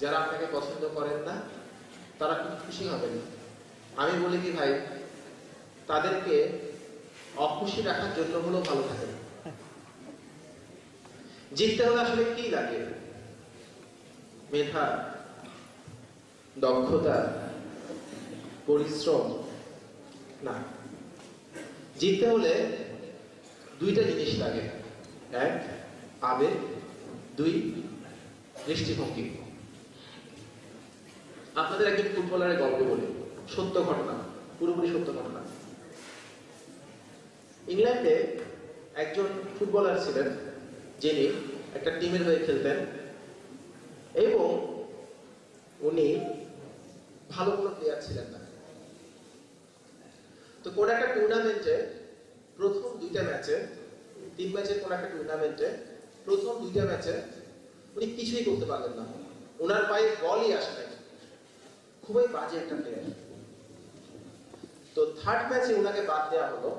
যারা আপনাকে পছন্দ করেন না তারা খুব খুশি হবেন। আমি বলি কি ভাই, তাদেরকে অখুশি রাখার জন্য হলেও ভালো থাকেন। জিততে হলে আসলে কি লাগে? মেধা, দক্ষতা, পরিশ্রম না। জিততে হলে দুইটা জিনিস লাগে। এক, আবেগ। দুই, দৃষ্টিভঙ্গি। আপনাদের একজন ফুটবলারের গল্প বলি, সত্য ঘটনা, পুরোপুরি সত্য ঘটনা। ইংল্যান্ডে একজন ফুটবলার ছিলেন যিনি একটা টিমের হয়ে খেলতেন এবং উনি ভালো কোনো প্লেয়ার ছিলেন না। তো কোন একটা টুর্নামেন্টে প্রথম দুইটা ম্যাচে, 3 ম্যাচের কোন একটা টুর্নামেন্টে প্রথম দুইটা ম্যাচে উনি কিছুই করতে পারলেন না। ওনার পায়ে বলই আসে নাই, খুবই বাজে একটা প্লেয়ার। তো থার্ড ম্যাচে ওনাকে বাদ দেওয়া হলো।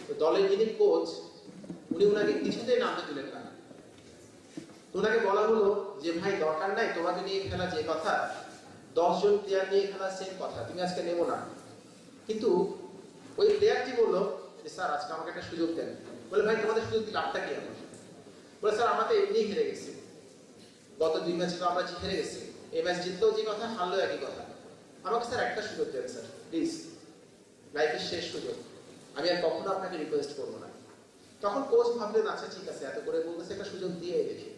তো দলের যিনি কোচ, উনি ওনাকে কিছুতেই নামতে দিলেন না। ওনাকে বলা হলো যে ভাই দরকার নাই, তোমাকে নিয়ে খেলা যে কথা, 10 জন প্লেয়ার নিয়ে খেলা সেম কথা, তুমি আজকে নেবো না। কিন্তু ওই প্লেয়ারটি বললো যে স্যার আজকে আমাকে একটা সুযোগ দেন। বলে ভাই তোমাদের সুযোগ দিলে লাভটা কি আমার? বলে স্যার আমরা তো এমনিই হেরে গেছি, গত 2 ম্যাচে তো আমরা হেরে গেছি, এই ম্যাচ জিতলেও যে কথা, হারলেও একই কথা। আমাকে স্যার একটা সুযোগ দেন স্যার প্লিজ, লাইফের শেষ সুযোগ, আমি আর কখনো আপনাকে রিকোয়েস্ট করবো না। তখন কোচ ভাবলেন আচ্ছা ঠিক আছে, এত করে বলতেছে একটা সুযোগ দিয়ে দেখি।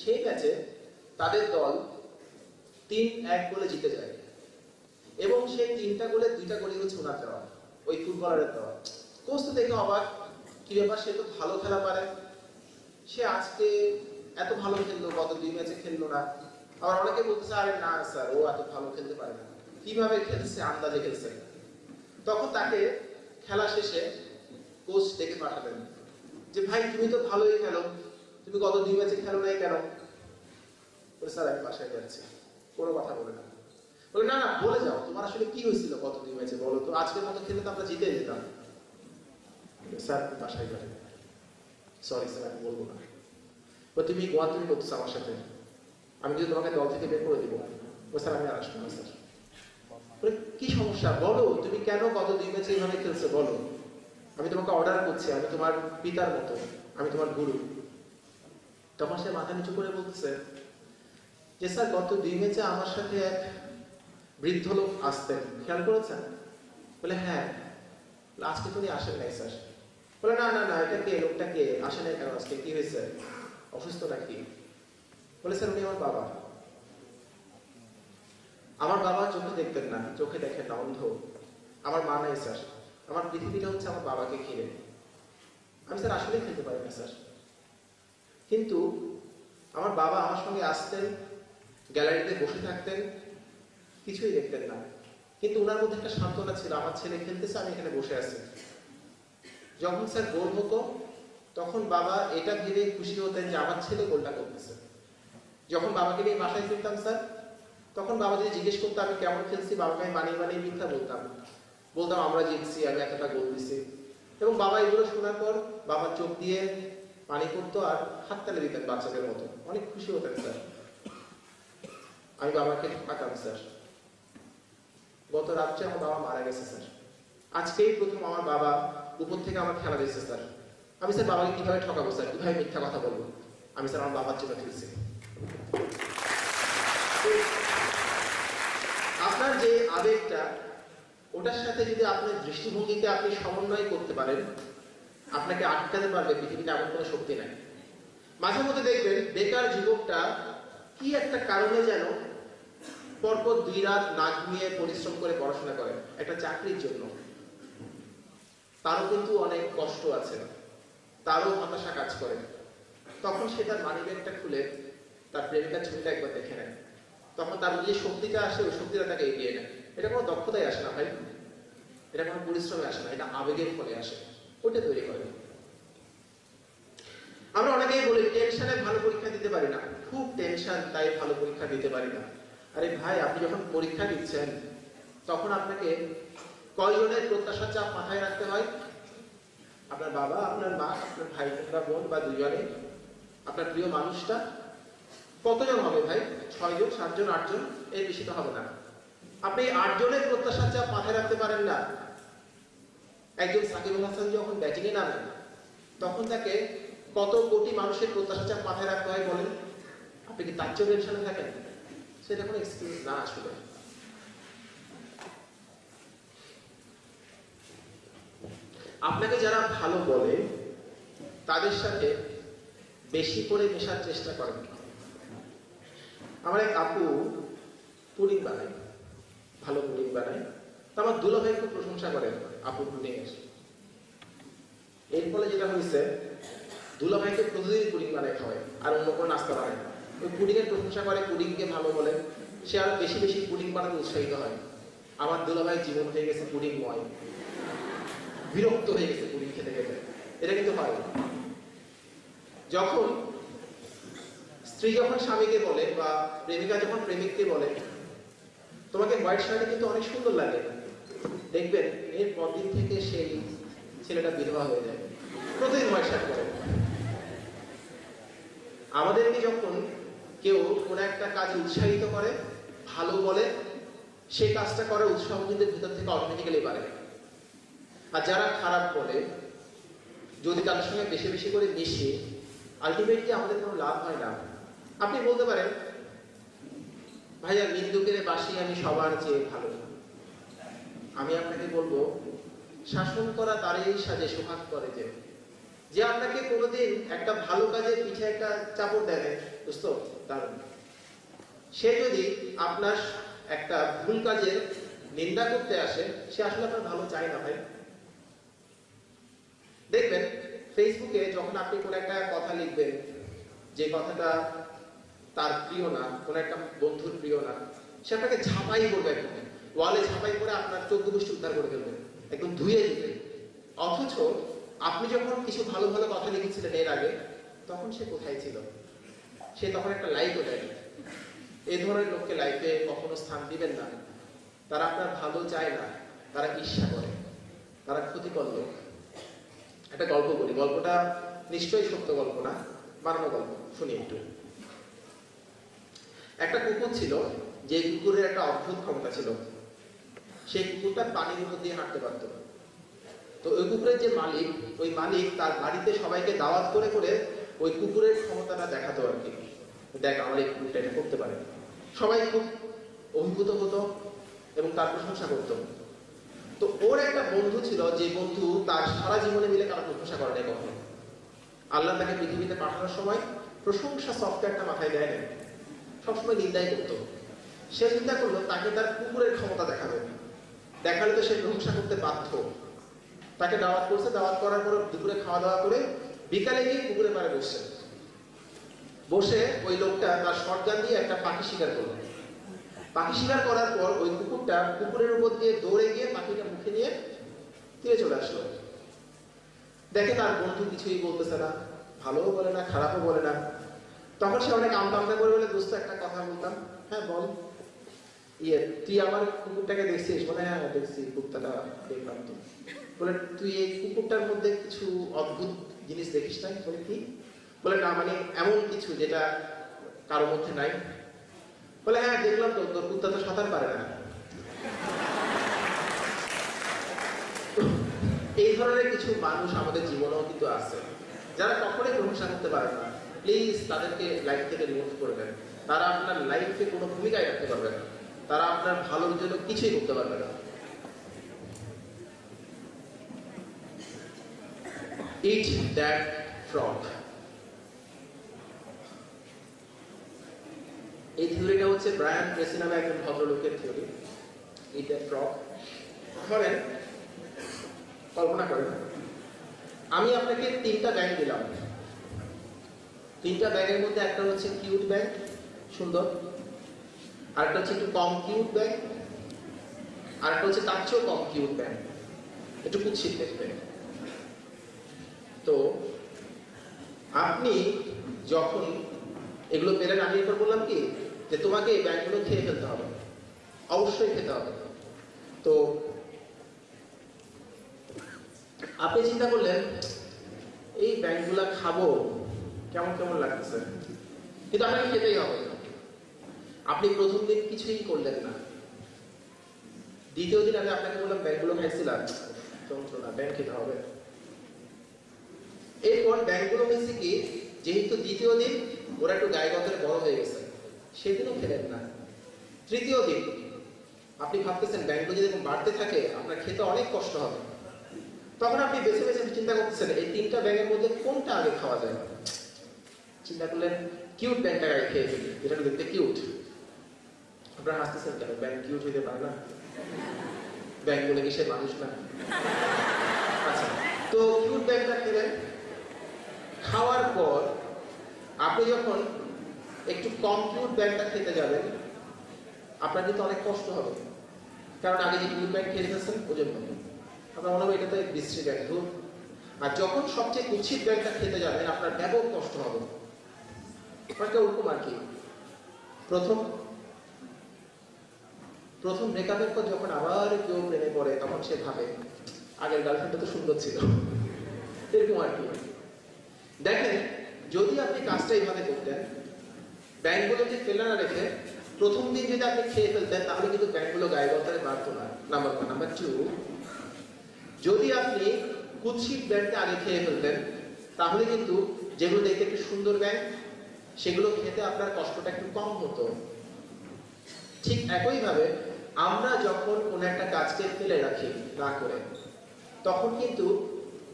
সেই ম্যাচে তাদের দল 3-1 গোলে জিতে যায় এবং সেই 3টা গোলে 2টা গোলই হচ্ছে ওনার দেওয়া, ওই ফুটবলারের দেওয়া। কোচ তো দেখে অবাক, কি ব্যাপার, সে তো ভালো খেলা পারে, সে আজকে এত ভালো খেললো, গত 2 ম্যাচে খেললো না। আবার অনেকে বলতেছে আরে না স্যার ও এত ভালো খেলতে পারে না, কিভাবে খেলছে, আন্দাজে খেলছে। তখন তাকে খেলা শেষে কোচ ডেকে পাঠালেন যে ভাই তুমি তো ভালোই খেলো, তুমি গত 2 ম্যাচে খেলো নাই কেন? বলে স্যার আমি বাসায় যাচ্ছি। কোনো কথা বলে না। বলে না না বলে যাও, তোমার আসলে কি হয়েছিল গত 2 ম্যাচে বলো তো, আজকের মতো খেলে তো আমরা জিতে যেতাম। স্যার তুমি বাসায় যাবে। সরি স্যার আমি বলবো না। তুমি গোয়ান্তুমি করতেছো আমার সাথে, আমি যদি তোমাকে দল থেকে বের করে দিব। স্যার আমি আর আসবো না স্যার। কি সমস্যা বলো, তুমি কেন গত 2 ম্যাচে এইভাবে খেলছো বলো, আমি তোমাকে অর্ডার করছি, আমি তোমার পিতার মতো, আমি তোমার গুরু। তখন সে মাথা নিচু করে বলতেছে যে স্যার গত 2 ম্যাচে আমার সাথে এক বৃদ্ধ লোক আসতেন, খেয়াল করেছেন? বলে হ্যাঁ। আজকে তুমি আসেন নাই স্যার। বলে না না না, এটা কে, লোকটা কে, আসে নাই কেন আজকে, কি হয়েছে, অসুস্থ নাকি? বলে স্যার উনি আমার বাবা। আমার বাবা চোখে দেখতেন না, চোখে দেখেন না, অন্ধ। আমার মা নাই স্যার, আমার পৃথিবীটা হচ্ছে আমার বাবাকে ঘিরে। আমি স্যার আসলে খেলতে পারি না স্যার, কিন্তু আমার বাবা আমার সঙ্গে আসতেন, গ্যালারিতে বসে থাকতেন, কিছুই দেখতেন না, কিন্তু ওনার মধ্যে একটা সান্ত্বনা ছিল, আমার ছেলে খেলতেছে, আমি এখানে বসে আছি। যখন স্যার গোল হতো তখন বাবা এটা ভেবে খুশি হতেন যে আমার ছেলে গোলটা করতেছে। যখন বাবাকে নিয়ে বাসায় ফিরতাম স্যার, তখন বাবা যদি জিজ্ঞেস করতো আমি কেমন খেলছি, বাবাকে আমি বানিয়ে বানিয়ে মিথ্যা বলতাম আমরা জিতছি, আমি এতটা গোল দিছি। এবং বাবা এগুলো শোনার পর বাবার চোখ দিয়ে পানি পড়তো আর হাততালি দিতেন বাচ্চাদের মতো, অনেক খুশি হতেন স্যার। আমি বাবাকে ঠকাতাম স্যার। গত রাত্রে আমার বাবা মারা গেছে স্যার, আজকেই প্রথম আমার বাবা উপর থেকে আমার খেলা দিয়েছে স্যার। আমি স্যার বাবাকে কিভাবে ঠকাবো স্যার, কিভাবে মিথ্যা কথা বলবো? আমি স্যার আমার বাবার জন্য খেলছি। আপনার যে আবেগটা, ওটার সাথে যদি আপনার দৃষ্টিভঙ্গিতে আপনি সমন্বয় করতে পারেন, আপনাকে আটকাতে পারবে পৃথিবীতে এমন কোনো শক্তি নাই। মাঝে মধ্যে দেখবেন বেকার যুবকটা কি একটা কারণে যেন পরপর 2 রাত না ঘুমিয়ে পরিশ্রম করে পড়াশোনা করে একটা চাকরির জন্য। তারও কিন্তু অনেক কষ্ট আছে, তারও হতাশা কাজ করে। তখন সে তার মানিব্যাগটা খুলে তার প্রেমিকার ছবিটা একবার দেখে নেয়। তখন তার যে শক্তিটা আসে, ওই শক্তিটা তাকে এগিয়ে নেয়। এটা কোনো দক্ষতায় আসে না ভাই, এটা কোনো পরিশ্রমে আসে না, এটা আবেগের ফলে আসে, ওটা তৈরি করে। আমরা অনেকেই বলি টেনশনে ভালো পরীক্ষা দিতে পারি না, খুব টেনশন তাই ভালো পরীক্ষা দিতে পারি না। আরে ভাই আপনি যখন পরীক্ষা দিচ্ছেন তখন আপনাকে কয়জনের প্রত্যাশার চাপ মাথায় রাখতে হয়? আপনার বাবা, আপনার মা, আপনার ভাই, আপনার বোন বা 2 জনে, আপনার প্রিয় মানুষটা, কতজন হবে ভাই? 6 জন, 7 জন, 8 জন, এর বেশি তো হবে না। আপনি 8 জনের প্রত্যাশার চাপ মাথায় রাখতে পারেন না। একজন সাকিব আল হাসান যখন ব্যাটিংয়ে নামেন তখন তাকে কত কোটি মানুষের প্রত্যাশার চাপ মাথায় রাখতে হয় বলেন? আপনি কি তার চেয়ে টেনশনে থাকেন? সেটা কোনো এক্সকিউজ না আসলে। আপনাকে যারা ভালো বলে তাদের সাথে বেশি করে মেশার চেষ্টা করেন। আমার এক আপু পুডিং বানায়, ভালো পুডিং বানায়, তো আমার দুলাভাই খুব প্রশংসা করেন আপুর পুডিং এর। এর ফলে যেটা হয়েছে, দুলাভাইকে প্রতিদিন পুডিং বানায় খাওয়ায় আর অন্য কোনো নাস্তা বানায় না। ওই পুডিং এর প্রশংসা করে, পুডিংকে ভালো বলে, সে আরো বেশি বেশি পুডিং বানাতে উৎসাহিত হয়। আমার দুলাভাই জীবন হয়ে গেছে পুডিংময়, বিরক্ত হয়ে গেছে পুডিং খেতে খেতে। এটা কিন্তু হয় যখন স্ত্রী যখন স্বামীকে বলে বা প্রেমিকা যখন প্রেমিককে বলে তোমাকে হোয়াইট শার্টে কিন্তু অনেক সুন্দর লাগে, দেখবেন এর পরদিন থেকে সেই ছেলেটা বিধবা হয়ে যায়, প্রতিদিন হোয়াইট শার্ট পরে। আমাদেরকে যখন কেউ কোনো একটা কাজে উৎসাহিত করে, ভালো বলে, সেই কাজটা করে উৎসাহ কিন্তু ভিতর থেকে অটোমেটিক্যালি বাড়ে। আর যারা খারাপ বলে, যদি তাদের সঙ্গে বেশি বেশি করে মিশে, আলটিমেটলি আমাদের কোনো লাভ হয় না। আপনি বলতে পারেন ভাইয়া নিন্দুকের বাসি আমি সবার চেয়ে ভালো। আমি আপনাকে বলবো শাসন করা তারই সাজে সোহাগ করে, যে আপনাকে কোনোদিন একটা ভালো কাজের পিঠে একটা চাপড় দেয় বুঝতো দারুণ। সে যদি আপনার একটা ভুল কাজের নিন্দা করতে আসে, সে আসলে আপনার ভালো চায় না ভাই। দেখবেন ফেসবুকে যখন আপনি কোনো একটা কথা লিখবেন, যে কথাটা তার প্রিয় না, কোনো একটা বন্ধুর প্রিয় না, সে আপনাকে ঝাঁপাই করবে, একদম ওয়ালে ঝাঁপাই করে আপনার 14 গোষ্ঠী উদ্ধার করে ফেলবে, একদম ধুয়ে দিবে। অথচ আপনি যখন কিছু ভালো ভালো কথা লিখেছিলেন এর আগে, তখন সে কোথায় ছিল? সে তখন একটা লাইকও দেয়। এই ধরনের লোককে লাইফে কখনো স্থান দিবেন না। তারা আপনার ভালো চায় না, তারা ঈর্ষা করে, তারা ক্ষতিকর লোক। একটা গল্প বলি, গল্পটা নিশ্চয়ই সত্য গল্প না, বানানো গল্প, শুনি একটু। একটা কুকুর ছিল, যে কুকুরের একটা অদ্ভুত ক্ষমতা ছিল। সেই কুকুরটা পানির উপর দিয়ে হাঁটতে পারত। তো ওই কুকুরের যে মালিক, ওই মালিক তার বাড়িতে সবাইকে দাওয়াত করে করে ওই কুকুরের ক্ষমতাটা দেখাতো আর কি, দেখ আমার এই কুকুরটা এটা করতে পারে। সবাই খুব অভিভূত হতো এবং তার প্রশংসা করত। তো ওর একটা বন্ধু ছিল, যে বন্ধু তার সারা জীবনে মিলে কারো প্রশংসা করে নাই কখনো। আল্লাহ তাকে পৃথিবীতে পাঠানোর সময় প্রশংসা সফটওয়্যারটা মাথায় দেয় না, সবসময় নিন্দাই করত। সে চিন্তা করলো তাকে তার কুকুরের ক্ষমতা দেখাবে, দেখালে তো সে প্রশংসা করতে বাধ্য। তাকে দাওয়াত করছে, দাওয়াত করার পর দুপুরে খাওয়া দাওয়া করে বিকালে গিয়ে কুকুরের পাড়ে বসছে। বসে ওই লোকটা তার শটগান দিয়ে একটা পাখি শিকার করলো। পাখি শিকার করার পর ওই কুকুরটা কুকুরের উপর দিয়ে দৌড়ে গিয়ে পাখিটা মুখে নিয়ে তীরে চলে আসলো। দেখে তার বন্ধু কিছুই বলতেছে না, ভালোও বলে না, খারাপও বলে না। তখন সে অনেক আমদামদা করে বলে, দোস্ত একটা কথা বলতাম। হ্যাঁ বল। তুই আমার কুকুরটাকে দেখছিস? বলে হ্যাঁ দেখছি, কুকুরটা দেখলাম। তো বলে তুই এই কুকুরটার মধ্যে কিছু অদ্ভুত জিনিস দেখিস নাই? বলে কি? বলে না মানে এমন কিছু যেটা কারোর মধ্যে নাই। বলে হ্যাঁ দেখলাম তো, তোর কুত্তা তো সাঁতার পারে না। এই ধরনের কিছু মানুষ আমাদের জীবনেও কিন্তু আছে, যারা কখনোই প্রশংসা করতে পারে না। প্লিজ তাদেরকে লাইফ থেকে রিমুভ করবেন। তারা আপনার লাইফে কোনো ভূমিকায় রাখতে পারবে না, তারা আপনার ভালোর জন্য কিছুই করতে পারবে না। Eat that frog. এই থিওরিটা হচ্ছে ব্রায়ান ট্রেসি নামে একজন ভদ্রলোকের থিওরি। Eat that frog. ধরেন, কল্পনা করেন আমি আপনাকে 3টা ব্যাঙ দিলাম। 3টা ব্যাঙের মধ্যে একটা হচ্ছে কিউট ব্যাঙ, সুন্দর, আরেকটা হচ্ছে একটু কম কিউট ব্যাঙ, আরেকটা হচ্ছে তার চেয়েও কম কিউট ব্যাঙ, একটু কুৎসিত দেখতে। তো আপনি যখন এগুলো পেলেন, আমি এরপর বললাম কি যে তোমাকে এই ব্যাঙগুলো খেয়ে ফেলতে হবে, অবশ্যই খেতে হবে। তো আপনি চিন্তা করলেন এই ব্যাঙগুলা খাবো, কেমন কেমন লাগতেছে, কিন্তু আপনাকে খেতেই হবে। আপনি প্রথম দিন কিছুই করলেন না, দ্বিতীয় দিন আমি আপনাকে বললাম ব্যাংকগুলো খাইছিলাম, যন্ত্রণা, ব্যাংক খেতে হবে। এরপর ব্যাংকগুলো হয়েছে কি, যেহেতু দ্বিতীয় দিন ওরা একটু গায়ে গতরে বড় হয়ে গেছে, সেদিনও খেলেন না। তৃতীয় দিন আপনি ভাবতেছেন ব্যাংকগুলো যদি বাড়তে থাকে আপনার খেতে অনেক কষ্ট হবে। তখন আপনি বেছে বেছে চিন্তা করতেছেন এই তিনটা ব্যাংকের মধ্যে কোনটা আগে খাওয়া যায়। চিন্তা করলেন কিউট ব্যাংকটা আগে খেয়ে ফেলি, যেটা দেখতে কিউট। আপনারা হাসতেছেন কেন? ব্যাংক কিউট হইতে পারে না? ব্যাংক বলে কি সে মানুষ না? আচ্ছা, তো কিউট ব্যাংকটা খেলেন। খাওয়ার পর আপনি যখন একটু কম কিউট ব্যাংকটা খেতে যাবেন আপনার কিন্তু অনেক কষ্ট হবে, কারণ আগে যে কিউট ব্যাংক খেয়ে ফেলছেন ওজন্য আপনার মনে হবে এটা তো বিশ্রী ব্যাংক ধর। আর যখন সবচেয়ে কুৎসিত ব্যাংকটা খেতে যাবেন আপনার ব্যাপক কষ্ট হবে। একটা ওরকম আর কি, প্রথম ব্রেকআপের পর যখন আবার কেউ প্রেমে পড়ে তখন সে ভাবে আগের গার্লফ্রেন্ডটা তো সুন্দর ছিল, এরকম আর কি। দেখেন, যদি আপনি কাজটা এইভাবে করতেন, ব্যাংকগুলোকে ফেলে না রেখে প্রথম দিন যদি আপনি খেয়ে ফেলতেন তাহলে কিন্তু ব্যাংকগুলো গায়ে গতরে বাড়তো না, নাম্বার 1। নাম্বার 2, যদি আপনি কুৎসিত ব্যাংকটা আগে খেয়ে ফেলতেন তাহলে কিন্তু যেগুলো দেখতে একটু সুন্দর ব্যাংক সেগুলো খেতে আপনার কষ্টটা একটু কম হতো। ঠিক একইভাবে আমরা যখন কোনো একটা কাজকে ফেলে রাখি না করে, তখন কিন্তু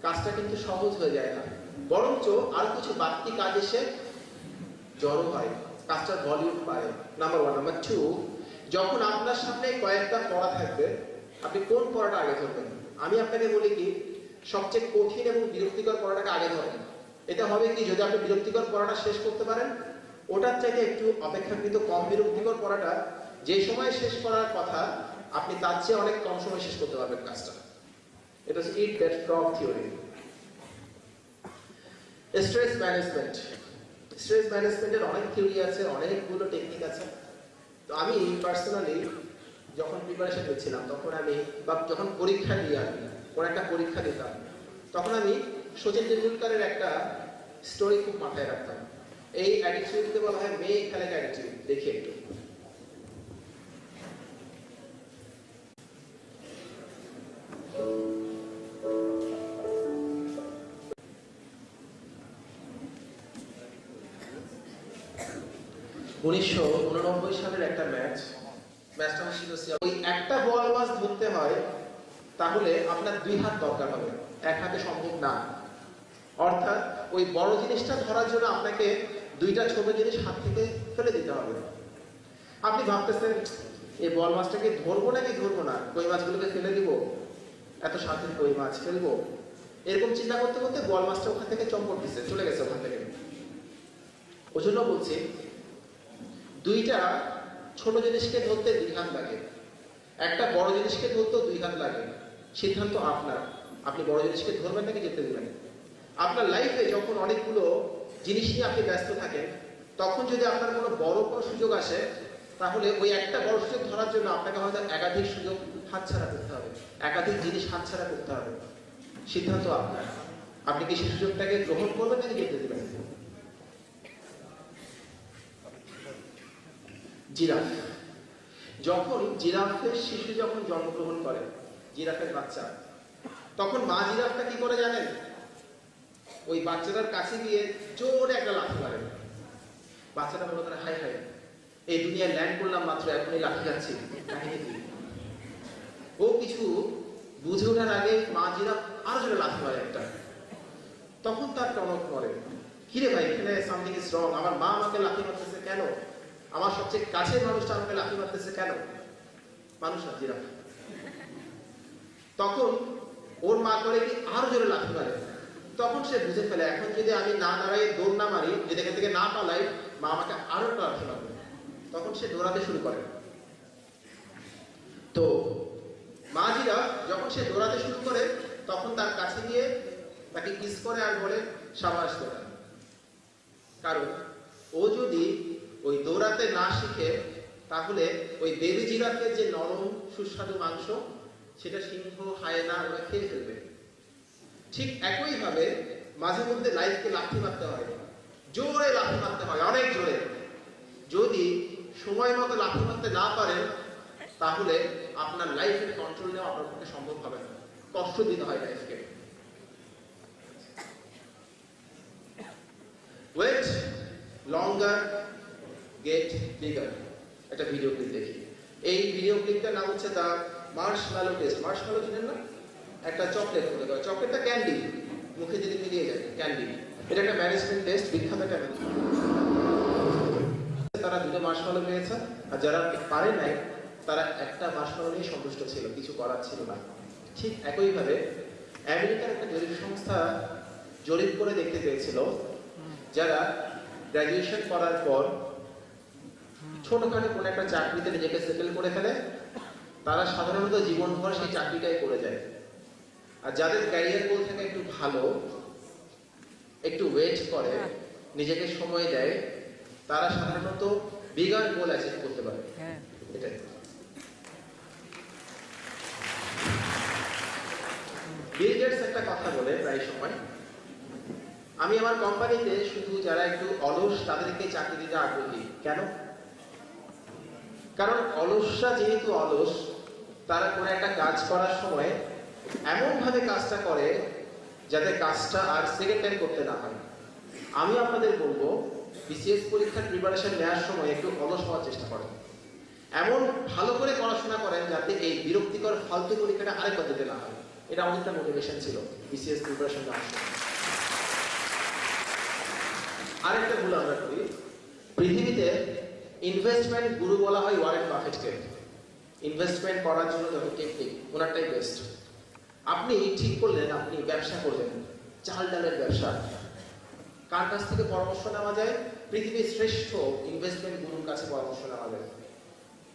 কাজটা কিন্তু সহজ হয়ে যায় না, বরঞ্চ আর কিছু বাড়তি কাজ এসে জড়ো হয়, কাজটার ভলিউম বাড়ে। নাম্বার 1। নাম্বার 2, যখন আপনার সামনে কয়েকটা পড়া থাকবে আপনি কোন পড়াটা আগে ধরবেন? আমি আপনাকে বলি কি, সবচেয়ে কঠিন এবং বিরক্তিকর পড়াটাকে আগে ধরেন। এটা হবে কি, যদি আপনি বিরক্তিকর পড়াটা শেষ করতে পারেন, ওটার চাইতে একটু অপেক্ষাকৃত কম বিরক্তিকর পড়াটা যে সময় শেষ করার কথা আপনি তার চেয়ে অনেক কম সময় শেষ করতে পারবেন কাজটা। এটা হচ্ছে eat that frog theory. Stress management. Stress ম্যানেজমেন্টের অনেক থিওরি আছে, অনেকগুলো টেকনিক আছে। তো আমি পার্সোনালি যখন প্রিপারেশন নিচ্ছিলাম তখন আমি, বা যখন পরীক্ষা দিয়ে আমি কোন একটা পরীক্ষা দিতাম, তখন আমি সচিন তেন্ডুলকারের একটা স্টোরি খুব মাথায় রাখতাম। এই অ্যাটিটিউডকে বলা হয় মেয়ে খেলে অ্যাটিটিউড। দেখি একটু। '৯৯ সালের একটা ম্যাচটা ছিল, ওই একটা বল মাছ ধরতে হয় তাহলে আপনার 2 হাত দরকার হবে, এক হাতে সম্ভব না। অর্থাৎ ওই বড় জিনিসটা ধরার জন্য আপনাকে 2টা ছোট জিনিস হাত থেকে ফেলে দিতে হবে। আপনি ভাবতেছেন এই বল মাছটাকে ধরবো নাকি ধরবো না, কই মাছগুলোকে ফেলে দিব, এত স্বাধীন কই মাছ ফেলবো, এরকম চিন্তা করতে করতে বল মাছটা ওখান থেকে চম্পট দিচ্ছে, চলে গেছে ওখান থেকে। ওই জন্য বলছি 2টা ছোট জিনিসকে ধরতে 2 হাত লাগে, একটা বড় জিনিসকে ধরতেও 2 হাত লাগে। সিদ্ধান্ত আপনার, আপনি বড় জিনিসকে ধরবেন নাকি যেতে দিবেন। আপনার লাইফে যখন অনেকগুলো জিনিস নিয়ে আপনি ব্যস্ত থাকেন, তখন যদি আপনার কোনো বড় কোনো সুযোগ আসে, তাহলে ওই একটা বড় সুযোগ ধরার জন্য আপনাকে হয়তো একাধিক সুযোগ হাতছাড়া করতে হবে, একাধিক জিনিস হাতছাড়া করতে হবে। সিদ্ধান্ত আপনার, আপনি কি সেই সুযোগটাকে গ্রহণ করবেন নাকি যেতে দিবেন। জিরাফ। যখন জিরাফের শিশু যখন জন্মগ্রহণ করে, জিরাফের বাচ্চা, তখন মা জিরাফটা কি করে জানেন? ওই বাচ্চাটার কাছে গিয়ে জোরে একটা লাথি মারে। বাচ্চাটা মনে করে হাই হাই, এই দুনিয়ায় ল্যান্ড করলাম মাত্র, এখনই লাথি খাচ্ছি, কাহিনী কি? ও কিছু বুঝে ওঠার আগে মা জিরাফ আরো জোরে লাথি মারে একটা। তখন তার টনক পড়ে, কিরে ভাই, এখানে সামথিং ইজ রং, আমার মা আমাকে লাথি মারতেছে কেন, আমার সবচেয়ে কাছের মানুষটা আমাকে লাথি মারতেছে কেন? মানুষ না, জিরাফ। তখন ওর মা করে কি আরো জোরে লাথি মারে। তখন সে বুঝে ফেলে এখন যদি আমি না দাঁড়াই, দৌড় না মারি, যদি এখান থেকে না পালাই, মা আমাকে আরো একটা লাথি মারবে। তখন সে দৌড়াতে শুরু করে। তো মা জিরাফ যখন সে দৌড়াতে শুরু করে তখন তার কাছে গিয়ে তাকে কিস করে আর বলে সাবাস তোরা। কারণ ও যদি ওই দৌড়াতে না শিখে তাহলে ওই বেবি জিরাফের যে নরম সুস্বাদু মাংস সেটা সিংহ, হায়না ওরা খেয়ে ফেলবে। ঠিক একইভাবে মাঝে মধ্যে লাইফকে লাথি মারতে হয়, জোরে লাথি মারতে হয়, অনেক জোরে। করতে না পারেন তাহলে আপনার লাইফের কন্ট্রোল নেওয়া আপনার পক্ষে সম্ভব হবে না। কষ্ট দিতে হয় লাইফকে। ওয়েট লঙ্গার গেট বিগার, একটা ভিডিও ক্লিপ দেখি। এই ভিডিও ক্লিপটার নাম হচ্ছে দ্য মার্শম্যালো টেস্ট। মার্শম্যালো চিনেন না? একটা চকলেট বলে দেওয়া, চকলেটটা ক্যান্ডি, মুখে যদি মিলিয়ে যায় ক্যান্ডি। এটা একটা ম্যানেজমেন্ট টেস্ট, বিখ্যাত একটা তারা দুটো মার্শম্যালো পেয়েছে, আর যারা পারে নাই তারা একটা মার্শম্যালো নিয়ে সন্তুষ্ট ছিল, কিছু করার ছিল না। ঠিক একইভাবে আমেরিকার একটা জরিপ সংস্থা জরিপ করে দেখতে পেয়েছিল যারা গ্র্যাজুয়েশন করার পর ছোটখাটো কোনো একটা চাকরিতে নিজেকে সেটেল করে ফেলে, তারা সাধারণত জীবনভর সেই চাকরিটাই করে যায়। আর যাদের ক্যারিয়ার গোল থাকে একটু ভালো, একটু ওয়েট করে, নিজেকে সময় দেয়, তারা সাধারণত বিগার গোল অ্যাচিভ করতে পারে। এটাই বিল গেটস একটা কথা বলে প্রায় সময়, আমি আমার কোম্পানিতে শুধু যারা একটু অলস তাদেরকে চাকরি দিতে আগ্রহী। কেন? কারণ অলসরা যেহেতু অলস, তারা কোনো একটা কাজ করার সময় এমন ভাবে কাজটা করে যাতে কাজটা আর সেকেন্ড টাইম করতে না হয়। আমি আপনাদের বলবো বিসিএস পরীক্ষার প্রিপারেশন নেওয়ার সময় একটু অলস হওয়ার চেষ্টা করেন, এমন ভালো করে পড়াশোনা করেন যাতে এই বিরক্তিকর ফালতু পরীক্ষাটা আরেকবার দিতে না হয়। এটা আমাদের একটা মোটিভেশন ছিল বিসিএস প্রিপারেশন নেওয়ার সময়। আরেকটা ভুল আমরা করি, পৃথিবীতে ইনভেস্টমেন্ট গুরু বলা হয় ওয়ারেন বাফেটকে। ইনভেস্টমেন্ট করার জন্য যত টেকনিক, ওনারটাই বেস্ট। আপনি ঠিক করলেন আপনি ব্যবসা করলেন, চাল ডালের ব্যবসা, কার কাছ থেকে পরামর্শ নেওয়া যায়? পৃথিবীর শ্রেষ্ঠ ইনভেস্টমেন্ট গুরুর কাছে পরামর্শ নেওয়া যায়।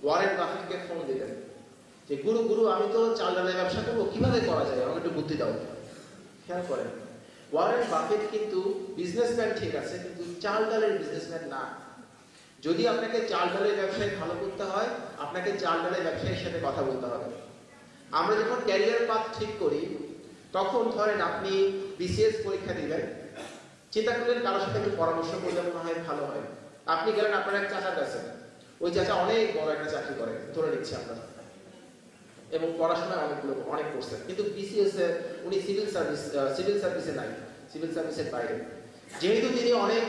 ওয়ারেন বাফেটকে ফোন দিলেন যে গুরু গুরু আমি তো চাল ডালের ব্যবসা করবো, কিভাবে করা যায়, আমাকে একটু বুদ্ধি দাও। খেয়াল করেন, ওয়ারেন বাফেট কিন্তু বিজনেসম্যান ঠিক আছে, কিন্তু চাল ডালের বিজনেসম্যান না। যদি আপনাকে চাল ডালের ব্যবসায় ভালো করতে হয়, আপনাকে চাল ডালের ব্যবসায়ীর সাথে কথা বলতে হবে। আমরা যখন ক্যারিয়ার পাথ ঠিক করি, তখন ধরেন আপনি বিসিএস পরীক্ষা দিবেন, চিন্তা করলেন কারোর সাথে একটু পরামর্শ করলে মনে হয় ভালো হয়। আপনি গেলেন আপনার এক চাচার কাছে, ওই চাচা অনেক বড় একটা চাকরি করে, ধরে নিচ্ছি আমরা, এবং পড়াশোনা অনেক করছেন, কিন্তু বিসিএস এ উনি সিভিল সার্ভিসে নাই, সিভিল সার্ভিসের বাইরে। যেহেতু তিনি অনেক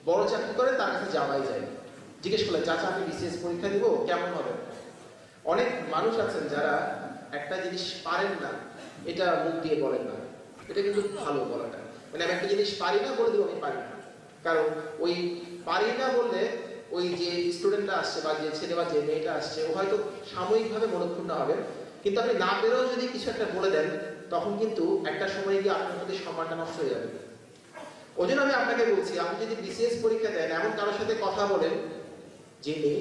বড় চাকরি করেন, তার কাছে যাওয়াই যায়। জিজ্ঞেস করলেন চাচা আমি বিসিএস পরীক্ষা দিব, কেমন হবে? অনেক মানুষ আছেন যারা একটা জিনিস পারেন না, এটা মুখ দিয়ে বলেন না। এটা কিন্তু ভালো বলাটা, মানে আমি একটা জিনিস পারি না বলে দেবো আমি পারি না। কারণ ওই পারি না বললে ওই যে স্টুডেন্টটা আসছে বা যে ছেলে বা যে মেয়েটা আসছে, ও হয়তো সাময়িকভাবে মনক্ষুণ্ণ হবে, কিন্তু আপনি না পেরেও যদি কিছু একটা বলে দেন, তখন কিন্তু একটা সময় গিয়ে আপনার প্রতি সম্মানটা নষ্ট হয়ে যাবে। ওই জন্য আমি আপনাকে বলছি, আপনি যদি বিসিএস পরীক্ষা দেন, এমন কারোর সাথে কথা বলেন যিনি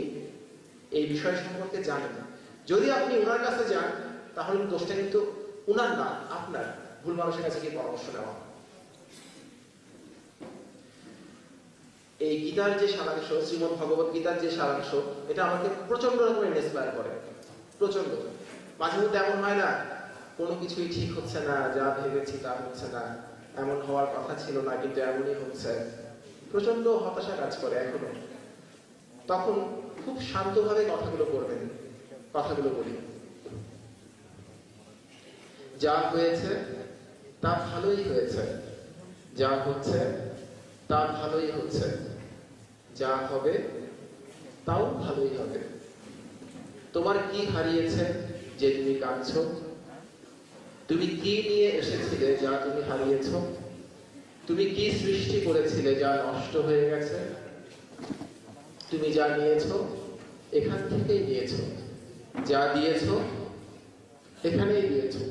এই বিষয় সম্পর্কে জানেন। যদি আপনি ওনার কাছে যান, তাহলে দোষটা কিন্তু ওনার না, আপনার। ভুল মানুষের কাছে গিয়ে পরামর্শ নেওয়া। এই গীতার যে সারাংশ, শ্রীমদ্ ভগবত গীতার যে সারাংশ, এটা আমাকে প্রচন্ড রকমের ইন্সপায়ার করে, প্রচন্ড। মাঝে মধ্যে এমন হয় না, কোনো কিছুই ঠিক হচ্ছে না, যা ভেবেছি তা হচ্ছে না, এমন হওয়ার কথা ছিল না কিন্তু এমনই হচ্ছে, প্রচন্ড হতাশা কাজ করে এখনো। তখন খুব শান্তভাবে কথাগুলো করবেন, কথাগুলো বলি, যা হয়েছে তা ভালোই হয়েছে, যা হচ্ছে তা ভালোই হচ্ছে, যা হবে তাও ভালোই হবে। তোমার কি হারিয়েছে যে তুমি কাঁদছো? তুমি কি নিয়ে এসেছিলে যা তুমি হারিয়েছ? তুমি কি সৃষ্টি করেছিলে যা নষ্ট হয়ে গেছে? তুমি যা নিয়েছো এখান থেকেই নিয়েছো, যা দিয়েছো এখানেই দিয়েছো।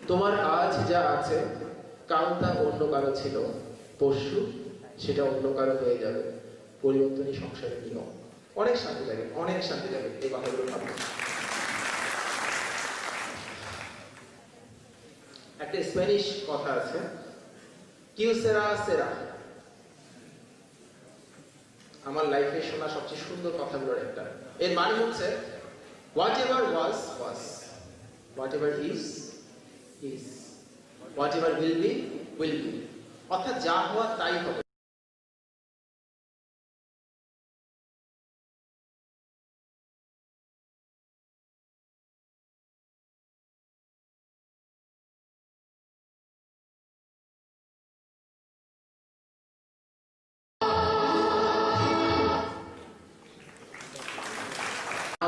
তোমার আজ যা আছে কাল তা অন্য কারো ছিল, পরশু সেটা অন্য কারো হয়ে যাবে। পরিবর্তনই সংসারের নিয়ম। অনেক শান্তি লাগে, অনেক শান্তি লাগে এই কথাগুলো ভাবতে। একটা স্প্যানিশ কথা আছে, কিউ সেরা সেরা। আমার লাইফে শোনা সবচেয়ে সুন্দর কথাগুলোর একটা। এর মানে হচ্ছে what ever was was, what ever is is, what ever will be will be. অর্থাৎ যা হওয়ার তাই হবে।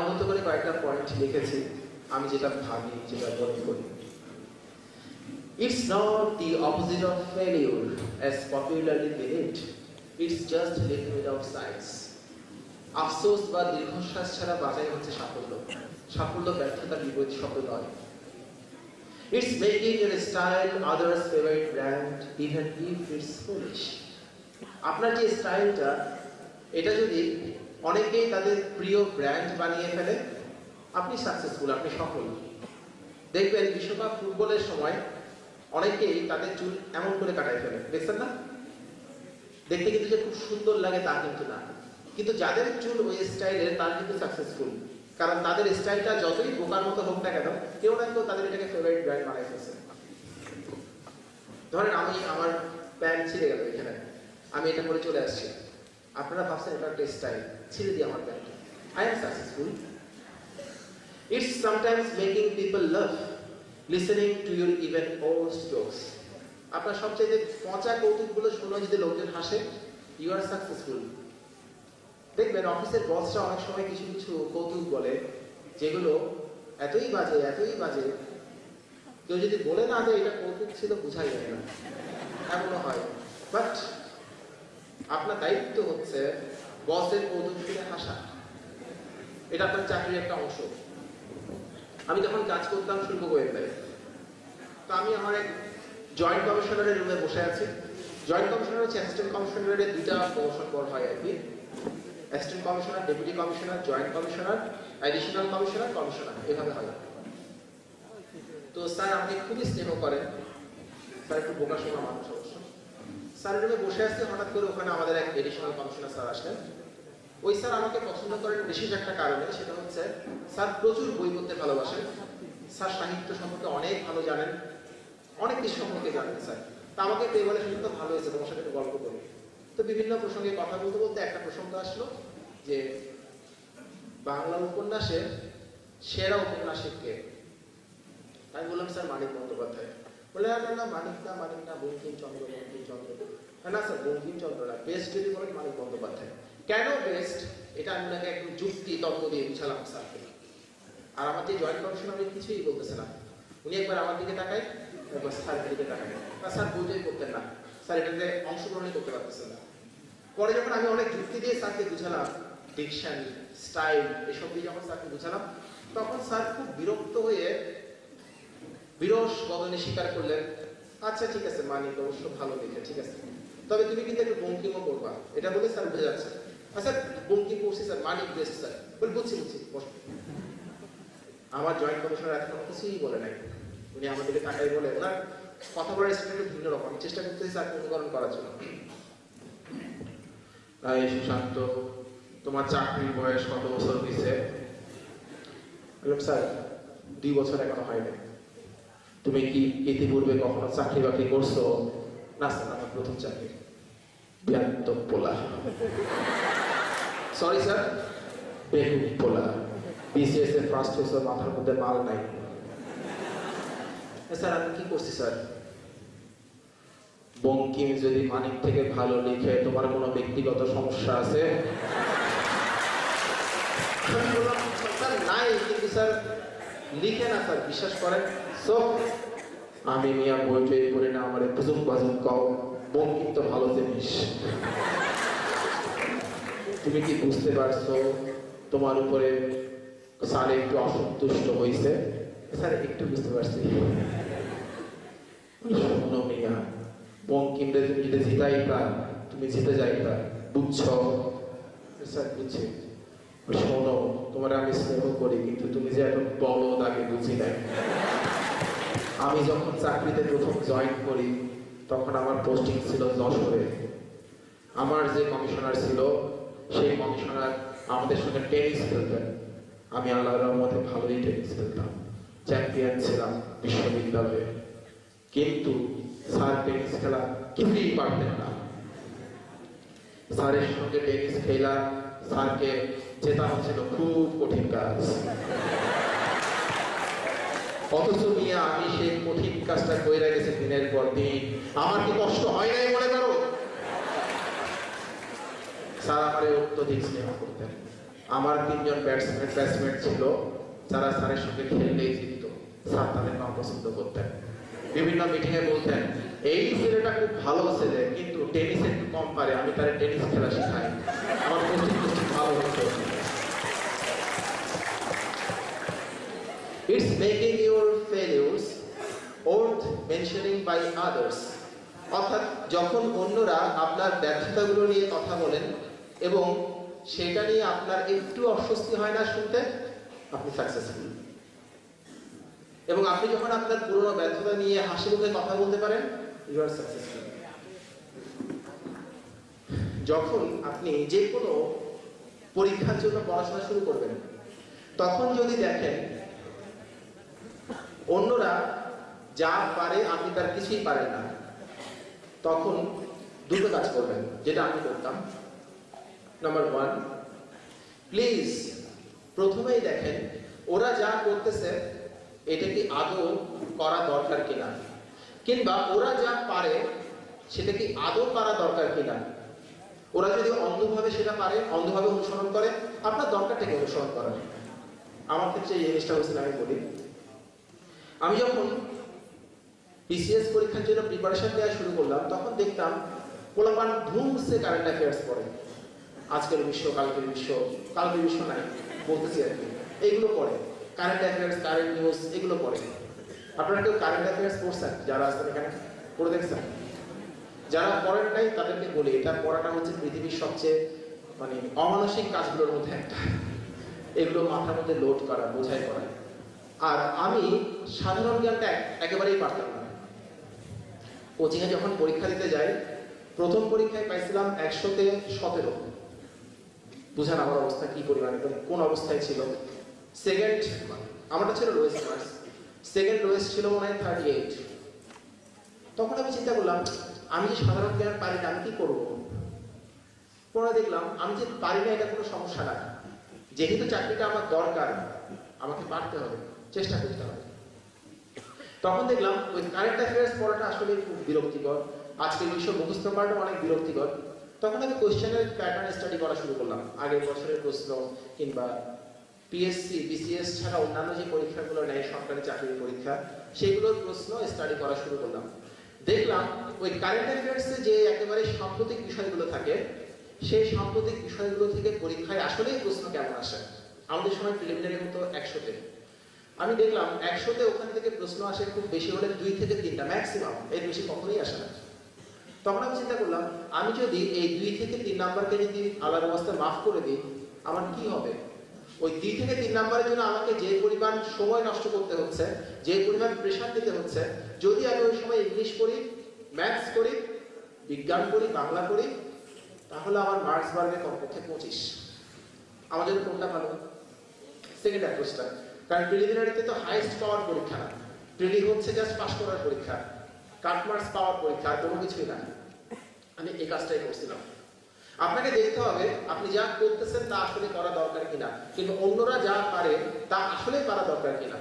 মতো করে কয়েকটা পয়েন্ট লিখেছি আমি যেটা ভাবি, যেটা মনে করি। It's not the opposite of failure as popularly believed. It's just living without sights. আফসোস বা দীর্ঘশ্বাস ছাড়া বাঁচাই হচ্ছে সাফল্য। সাফল্য ব্যর্থতার বিপরীত শব্দ নয়। It's making your style others' favorite brand even if it's foolish. আপনার যে স্টাইলটা, এটা যদি অনেকেই তাদের প্রিয় ব্র্যান্ড বানিয়ে ফেলে, আপনি সাকসেসফুল, আপনি সফল। দেখবেন বিশ্বকাপ ফুটবলের সময় অনেকেই তাদের চুল এমন করে কাটাই ফেলে, দেখছেন না? দেখতে কিন্তু যে খুব সুন্দর লাগে তা কিন্তু না, কিন্তু যাদের চুল ওই স্টাইলের তারা কিন্তু সাকসেসফুল, কারণ তাদের স্টাইলটা যতই বোকার মতো হোক না কেন, কেউ না কেউ তাদের এটাকে ফেভারিট ব্র্যান্ড বানাই ফেলছে। ধরেন আমি আমার প্যান্ট ছিঁড়ে গেল এখানে, আমি এটা করে চলে আসছি, আপনারা ভাবছেন এটা একটা স্টাইল, ছিঁড়ে দিই আমার pant, I am successful. It's sometimes making people laugh, listening to your even worst jokes. আপনার সবচেয়ে পচা কৌতুকগুলো শুনে যদি লোকজন হাসে, ইউ আর সাকসেসফুল। দেখবেন অফিসের বসরা অনেক সময় কিছু কিছু কৌতুক বলে যেগুলো এতই বাজে, কেউ যদি বলে না যে এটা কৌতুক ছিল, বোঝাই যায় না, এমনও হয়। বাট আপনার দায়িত্ব হচ্ছে বসের কৌতুক শুনে হাসা, এটা আপনার চাকরির একটা অংশ। আমি যখন কাজ করতাম শুল্ক গোয়েন্দায়, তো আমি আমার এক জয়েন্ট কমিশনারের রুমে বসে আছি। জয়েন্ট কমিশনার হচ্ছে অ্যাসিস্ট্যান্ট কমিশনারের দুইটা প্রমোশন পর হয় আর কি, assistant commissioner, deputy commissioner, joint commissioner, additional commissioner, commissioner, এভাবে হয়। তো স্যার আমাকে খুবই স্নেহ করেন, স্যার একটু বোকাশোনা মানুষ অবশ্য। স্যারের রুমে বসে আসছে, হঠাৎ করে ওখানে আমাদের এক এডিশনাল কমিশনার স্যার আসলেন। ওই স্যার আমাকে পছন্দ করেন বিশেষ একটা কারণে, সেটা হচ্ছে স্যার প্রচুর বই পড়তে ভালোবাসেন, স্যার সাহিত্য সম্পর্কে অনেক ভালো জানেন, অনেক কিছু সম্পর্কে জানেন স্যার। তা আমাকে পেয়ে বলে, শুনে তো ভালো হয়েছে, তোমার সাথে একটু গল্প করি। তো বিভিন্ন প্রসঙ্গে কথা বলতে বলতে একটা প্রসঙ্গ আসলো যে বাংলা উপন্যাসের সেরা উপন্যাসিক কে? আমি বললাম স্যার মানিক বন্দ্যোপাধ্যায়। বলে না মানিক না, বঙ্কিমচন্দ্র। না স্যার বঙ্কিমচন্দ্র না, বেস্ট যদি বলেন মানিক বন্দ্যোপাধ্যায়। কেন বেস্ট? এটা আমি ওনাকে একদম যুক্তি তর্ক দিয়ে বুঝালাম স্যারকে। আর আমার যে জয়েন্ট কমিশনার, আমি কিছুই বলতেছে না, উনি একবার আমার দিকে তাকায়, একবার স্যারের দিকে তাকায়, স্যার বইটাই করতেন না, স্যার এটাতে অংশগ্রহণই করতে পারতেছেন না। পরে যখন আমি অনেক যুক্তি দিয়ে স্যারকে বুঝালাম, ডিকশন, স্টাইল, এসব দিয়ে যখন স্যারকে বুঝালাম, তখন স্যার খুব বিরক্ত হয়ে বিরস বদনে স্বীকার করলেন, আচ্ছা ঠিক আছে মানিক অবশ্য ভালো দেখে, ঠিক আছে, তবে তুমি কিন্তু একটু বঙ্কিমও করবা। এটা বলে স্যার উঠে যাচ্ছে। আচ্ছা বঙ্কিম করছি স্যার, মানিক বেস্ট স্যার। বলে বুঝছি। আমার জয়েন্ট কমিশনার এখন কিছুই বলে নাই, উনি আমাদেরকে তাকাই বলে, ওনার কথা বলার স্টাইল একটু ভিন্ন রকম, আমি চেষ্টা করতেছি স্যারকে অনুকরণ করার জন্য। তাই সুশান্ত, তোমার চাকরির বয়স কত বছর হয়েছে? বললাম স্যার 2 বছর এখনো হয়নি। তুমি কি ইতিপূর্বে কখনো চাকরি বাকরি করছো? না স্যার, আমার প্রথম চাকরি। বিয়ান্তক পোলা, সরি স্যার, বেকুব পোলা, বিসিএস এর ফার্স্ট হয়েছে, মাথার মধ্যে মাল নাই। স্যার আমি কি করছি স্যার? বঙ্কিম যদি মানিক থেকে ভালো লিখে, তোমার কোনো ব্যক্তিগত সমস্যা আছে? আমি বললাম স্যার নাই, কিন্তু স্যার লিখে না স্যার, বিশ্বাস করেন। সো আমি মিয়া বই টই পড়ি না, আমার বাজুম কও, বঙ্কিম তো ভালো জিনিস। তুমি কি বুঝতে পারছো তোমার উপরে স্যার একটু অসন্তুষ্ট হয়েছে? স্যার একটু বুঝতে পারছি। শোনো মিয়া, বঙ্কিমরে তুমি যদি জিতাইতা, তুমি জিতে যাইতা, বুঝছো? স্যার বুঝছি। শোনো, তোমার আমি স্নেহ করি, কিন্তু তুমি যে এখন বলদ আগে বুঝি নাই। আমি যখন চাকরিতে প্রথম জয়েন করি, তখন আমার পোস্টিং ছিল যশোরে। আমার যে কমিশনার ছিল, সেই কমিশনার আমাদের সঙ্গে টেনিস খেলতেন। আমি আল্লাহর রহমতে ভালোই টেনিস খেলতাম, চ্যাম্পিয়ন ছিলাম বিশ্ববিদ্যালয়ে। কিন্তু স্যার টেনিস খেলা কিছুই পারতেন না। স্যারের সঙ্গে টেনিস খেলা, স্যারকে জেতানো ছিল খুব কঠিন কাজ। অথচ নিয়ে আমি সেই কঠিন কাজটা কইরা গেছি দিনের পর দিন। আমার কি কষ্ট হয় নাই মনে করো? স্যার আমারে অত্যধিক স্নেহ করতেন। আমার তিনজন ব্যাটসম্যান ছিল যারা স্যারের সঙ্গে খেললেই জিতত, স্যার তাদের নাম পছন্দ করতেন। বিভিন্ন মিটিংয়ে বলতেন এই ছেলেটা খুব ভালো ছেলে কিন্তু টেনিস একটু কম পারে, আমি তার টেনিস খেলা শেখাই, আমার কোচিং ভালো হতো। It's making your failures worth mentioning by others. অর্থাৎ যখন অন্যরা আপনার ব্যর্থতাগুলো নিয়ে কথা বলেন এবং সেটা নিয়ে আপনার একটু অস্বস্তি হয় না শুনতে, আপনি সাকসেসফুল। এবং আপনি যখন আপনার পুরনো ব্যর্থতা নিয়ে হাসি মুখে কথা বলতে পারেন, ইউ আর সাকসেসফুল। যখন আপনি যে কোনো পরীক্ষার জন্য পড়াশোনা শুরু করবেন, তখন যদি দেখেন অন্যরা যা পারে আপনি তার কিছুই পারেন না, তখন দুটো কাজ করবেন, যেটা আমি করতাম। নাম্বার 1, প্লিজ প্রথমেই দেখেন ওরা যা করতেছে এটা কি আদৌ করা দরকার কিনা, কিংবা ওরা যা পারে সেটা কি আদৌ করা দরকার কিনা। ওরা যদি অন্ধভাবে সেটা পারে, অন্ধভাবে অনুসরণ করে, আপনার দরকারটাকে অনুসরণ করেন। আমার ক্ষেত্রে এই জিনিসটা হচ্ছে, আমি বলি, আমি যখন বিসিএস পরীক্ষার জন্য প্রিপারেশন দেওয়া শুরু করলাম, তখন দেখতাম পোলাপান ধুমসে কারেন্ট অ্যাফেয়ার্স পড়ে। আজকের বিশ্ব, কালকের বিশ্ব, কালকের বিশ্ব নাই বলতেছি আর কি, এইগুলো পড়ে। কারেন্ট অ্যাফেয়ার্স, কারেন্ট নিউজ, এগুলো পড়ে। আপনারা কেউ কারেন্ট অ্যাফেয়ার্স পড়ছেন? যারা আসছেন এখানে পড়ে দেখছেন? যারা পড়েন নাই তাদেরকে বলি, এটা পড়াটা হচ্ছে পৃথিবীর সবচেয়ে অমানসিক কাজগুলোর মধ্যে একটা। এগুলো মাথার মধ্যে লোড করা, বোঝাই করা। আর আমি সাধারণ জ্ঞানটা একেবারেই পারতাম না। কোচিংয়ে যখন পরীক্ষা দিতে যাই, প্রথম পরীক্ষায় পাইছিলাম 100-তে 17। বুঝেন আমার অবস্থা কি পরিমাণ, কোন অবস্থায় ছিল। সেকেন্ড, আমারটা ছিল লোয়েস্ট মার্কস, সেকেন্ড লোয়েস্ট ছিল মনে হয় 38। তখন আমি চিন্তা করলাম, আমি যে সাধারণ জ্ঞান পারি না, আমি কি করবো? পরে দেখলাম আমি যে পারি না এটা কোনো সমস্যা না, যেহেতু চাকরিটা আমার দরকার, আমাকে পারতে হবে, চেষ্টা করতে হবে। তখন দেখলাম ওই কারেন্ট অ্যাফেয়ার্স পড়াটা আসলে খুব বিরক্তিকর, আজকের বিশ্ব মুখস্থ করাটা অনেক বিরক্তিকর। তখন আমি কোয়েশ্চেনের প্যাটার্ন স্টাডি করা শুরু করলাম, আগের বছরের প্রশ্ন, কিংবা পিএসসি, বিসিএস ছাড়া অন্যান্য যে পরীক্ষাগুলো নেয়, সরকারি চাকরির পরীক্ষা, সেগুলোর প্রশ্ন স্টাডি করা শুরু করলাম। দেখলাম ওই কারেন্ট অ্যাফেয়ার্সে যে একেবারে সাম্প্রতিক বিষয়গুলো থাকে, সেই সাম্প্রতিক বিষয়গুলো থেকে পরীক্ষায় আসলেই প্রশ্ন কেমন আসে। আমাদের সময় প্রিলিমিনারি হতো 100-তে, আমি দেখলাম 100-তে ওখান থেকে প্রশ্ন আসে খুব বেশি হলে 2 থেকে 3টা ম্যাক্সিমাম, এর বেশি কখনোই আসে না। তখন আমি চিন্তা করলাম, আমি যদি এই 2 থেকে 3 নাম্বারকে যদি আলাদা অবস্থায় মাফ করে দিই, আমার কি হবে? ওই 2 থেকে 3 নাম্বারের জন্য আমাকে যে পরিমাণ সময় নষ্ট করতে হচ্ছে, যে পরিমাণ প্রেশার দিতে হচ্ছে, যদি আমি ওই সময় ইংলিশ পড়ি, ম্যাথস পড়ি, বিজ্ঞান পড়ি, বাংলা পড়ি, তাহলে আমার মার্কস বাড়বে কমপক্ষে 25। আমার জন্য কোনটা ভালো? সেকেন্ড অ্যাপ্রোচটা। কারণ প্রিলিমিনারিতে তো হাইয়েস্ট পাওয়ার পরীক্ষা না, প্রিলি হচ্ছে জাস্ট পাস করার পরীক্ষা, কাট মার্কস পাওয়ার পরীক্ষা, আর কোনো কিছুই না। আমি এই কাজটাই করছিলাম। আপনাকে দেখতে হবে আপনি যা করতেছেন তা আসলে করা দরকার কিনা, কিন্তু অন্যরা যা পারে তা আসলে করা দরকার কিনা।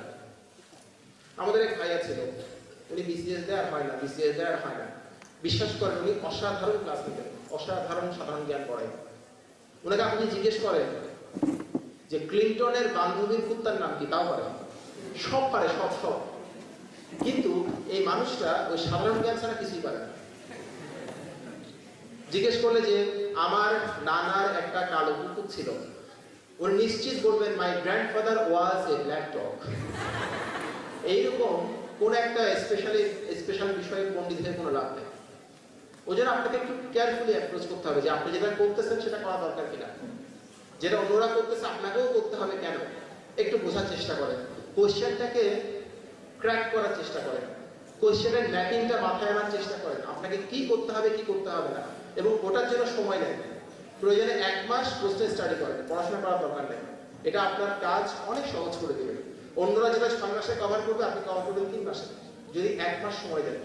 আমাদের এক ভাইয়া ছিল, উনি বিসিএস দেয় আর হয় না, বিসিএস দেয় আর হয় না। বিশ্বাস করেন উনি অসাধারণ ক্লাস নিতেন, অসাধারণ সাধারণ জ্ঞান পড়ায়। ওনাকে আপনি জিজ্ঞেস করেন যে ক্লিনটনের বান্ধবীর কুত্তার নাম কি, তাও পারে, সব পারে, সব সব। কিন্তু এই মানুষটা ওই সাধারণ জ্ঞান ছাড়া কিছুই পারে না। জিজ্ঞেস করলে যে আমার নানার একটা কালো কুকুর ছিল, উনি নিশ্চিত বলবেন my grandfather was A black dog. এইরকম কোন একটা স্পেশাল বিষয়ে পণ্ডিতের কোনো লাভ নেই। ওই জন্য আপনাকে একটু কেয়ারফুলি অ্যাপ্রোচ করতে হবে যে আপনি যেটা করতেছেন সেটা করা দরকার কিনা, যেটা অন্যরা করতেছে আপনাকেও করতে হবে কেন, একটু বোঝার চেষ্টা করেন, কোশ্চেনটাকে ক্র্যাক করার চেষ্টা করেন, কোশ্চেনের ম্যাপিংটা মাথায় আনার চেষ্টা করেন, আপনাকে কি করতে হবে কি করতে হবে না, এবং ওটার জন্য সময় নেন। প্রয়োজনে 1 মাস প্রশ্ন স্টাডি করেন, পড়াশোনা করার দরকার নেই। এটা আপনার কাজ অনেক সহজ করে দেবে। অন্যরা যেটা 6 মাসে কভার করবে, আপনি কভার করবেন 3 মাসে। যদি 1 মাস সময় দেন,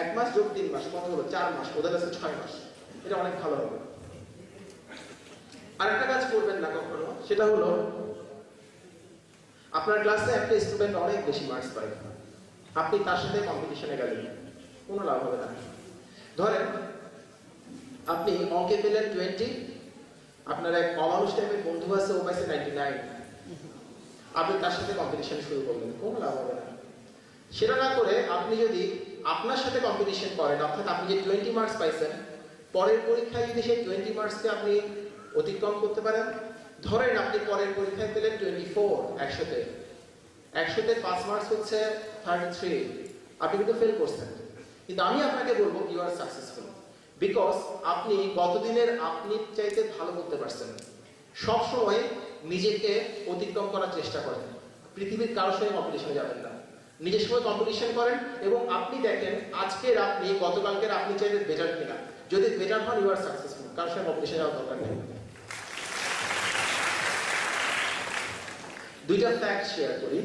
1 মাস যোগ 3 মাস কত হলো? 4 মাস, ওদের কাছে 6 মাস। এটা অনেক ভালো হবে। আরেকটা কাজ করবেন না কখনো, সেটা হলো আপনার ক্লাসে একটা স্টুডেন্ট অনেক বেশি মার্কস পায়, আপনি তার সাথে কম্পিটিশনে গেলেন, কোনো লাভ হবে না। ধরেন আপনি অঙ্কে পেলেন 20, আপনার এক অমানুষ টাইপের বন্ধু আছে, ও পাইছে 99, আপনি তার সাথে কম্পিটিশন শুরু করলেন, কোনো লাভ হবে না। সেটা না করে আপনি যদি আপনার সাথে কম্পিটিশন করেন, অর্থাৎ আপনি যে 20 মার্কস পাইছেন, পরের পরীক্ষায় যদি সেই 20 মার্কসকে আপনি অতিক্রম করতে পারেন, ধরেন আপনি পরের পরীক্ষায় পেলেন 24, 100-তে 5 মার্কস হচ্ছে 33, আপনি কিন্তু ফেল করছেন। কিন্তু আমি আপনাকে বলবো ইউ আর সাকসেসফুল, বিকজ আপনি গতদিনের আপনি চাইতে ভালো করতে পারছেন। সব সময় নিজেকে অতিক্রম করার চেষ্টা করেন, পৃথিবীর কারোর সঙ্গে কম্পিটিশনে যাবেন না, নিজের সঙ্গে কম্পিটিশন করেন এবং আপনি দেখেন আজকের আপনি গতকালকের আপনি চাইতে বেটার কিনা। যদি বেটার হন ইউ আর সাকসেসফুল, কারোর সঙ্গে কম্পিটিশনে যাওয়ার দরকার নেই। দুইটা ফ্যাক্ট শেয়ার করি।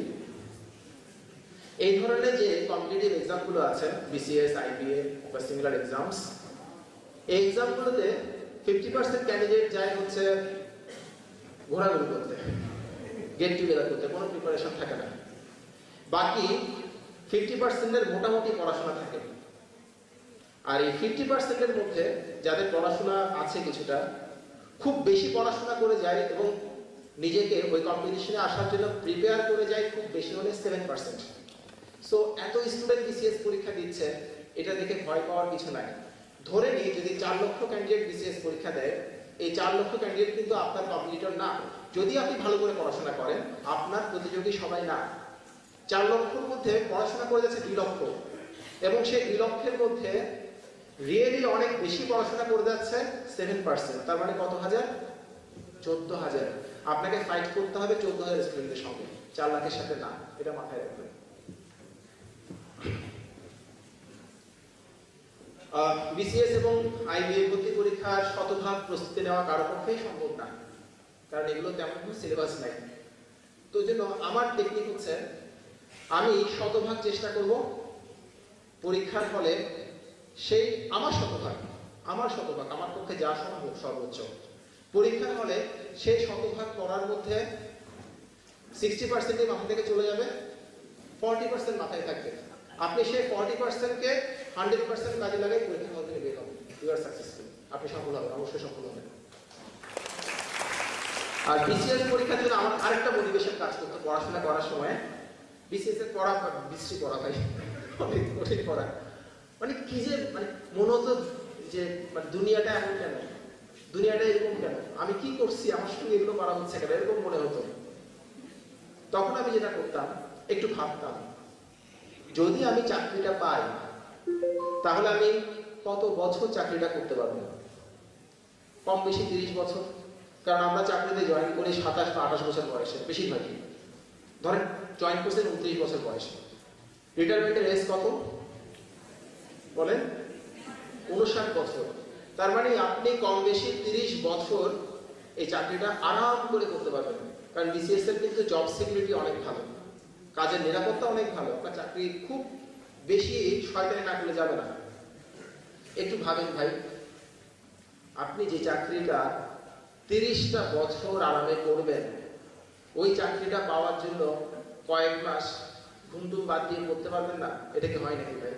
এই ধরনের যে কম্পিটিটিভ এক্সামগুলো আছে, বিসিএস, আইবিএ বা সিমিলার এক্সামস, এই এক্সামগুলোতে 50% ক্যান্ডিডেট যায় হচ্ছে ঘোরাঘুরি করতে, গেট টুগেদার করতে, কোনো প্রিপারেশন থাকে না। বাকি 50%-এর মোটামুটি পড়াশোনা থাকে। আর এই 50%-এর মধ্যে যাদের পড়াশোনা আছে কিছুটা, খুব বেশি পড়াশোনা করে যায় এবং নিজেকে ওই কম্পিটিশনে আসার জন্য প্রিপেয়ার করে যায় খুব বেশি হলে 7%। সো এত স্টুডেন্ট বিসিএস পরীক্ষা দিচ্ছে, এটা দেখে ভয় পাওয়ার কিছু নাই। ধরে নিই যদি 4 লক্ষ ক্যান্ডিডেট বিসিএস পরীক্ষা দেয়, এই 4 লক্ষ ক্যান্ডিডেট কিন্তু আপনার কম্পিটিটর না। যদি আপনি ভালো করে পড়াশোনা করেন, আপনার প্রতিযোগী সবাই না। 4 লক্ষর মধ্যে পড়াশোনা করে যাচ্ছে 2 লক্ষ, এবং সেই 2 লক্ষের মধ্যে রিয়েলি অনেক বেশি পড়াশোনা করে যাচ্ছে 7%। তার মানে কত হাজার? 14,000। আপনাকে ফাইট করতে হবে 14,000 স্টুডেন্টের সঙ্গে, 4 লাখের সাথে না, এটা মাথায় রাখবেন। বিসিএস এবং আইবিএ ভর্তি পরীক্ষার শতভাগ প্রস্তুতি নেওয়া কারো পক্ষেই সম্ভব না, কারণ এগুলো তেমন কোনো সিলেবাস নাই। তো জন্য আমার টেকনিক হচ্ছে, আমি শতভাগ চেষ্টা করব পরীক্ষার হলে সেই আমার শতভাগ আমার পক্ষে যা সম্ভব সর্বোচ্চ, পরীক্ষার হলে সেই শতভাগ পড়ার মধ্যে 60% মাথা থেকে চলে যাবে, 40% মাথায় থাকবে। আপনি সেই 40%-কে 100% কাজে লাগাই পরীক্ষা হল থেকে বের হবেন, ইউ আর সাকসেসফুল, আপনি সফল হবেন, অবশ্যই সফল হবেন। আর বিসিএস পরীক্ষার জন্য আমার আরেকটা মোটিভেশন কাজ করতে পড়াশোনা করার সময়, বিসিএস এর পড়া বিশ্রী পড়া ভাই, অনেক কঠিন পড়া, মানে কি যে মানে মনে হতো যে মানে দুনিয়াটা এমন কেন, দুনিয়াটা এরকম কেন, আমি কি করছি, আমার সঙ্গে এগুলো করা হচ্ছে কেন, এরকম মনে হতো। তখন আমি যেটা করতাম, একটু ভাবতাম যদি আমি চাকরিটা পাই তাহলে আমি কত বছর চাকরিটা করতে পারবো, কম বেশি 30 বছর, কারণ আমরা চাকরিতে জয়েন করি 27 বা 28 বছর বয়সে, বেশিরভাগই ধরেন জয়েন করছেন 29 বছর বয়সে। রিটায়ারমেন্টের এজ কত বলেন? 59 বছর। তার মানে আপনি কম বেশি 30 বছর এই চাকরিটা আরাম করে করতে পারবেন, কারণ বিসিএস এর কিন্তু জব সিকিউরিটি অনেক ভালো, কাজের নিরাপত্তা অনেক ভালো, আপনার চাকরি খুব বেশি শয়তানি না করলে যাবে না। একটু ভাবেন ভাই, আপনি যে চাকরিটা 30টা বছর আরামে করবেন, ওই চাকরিটা পাওয়ার জন্য কয়েক মাস ঘুমটুম বাদ দিয়ে করতে পারবেন না, এটা কি হয় নাকি ভাই?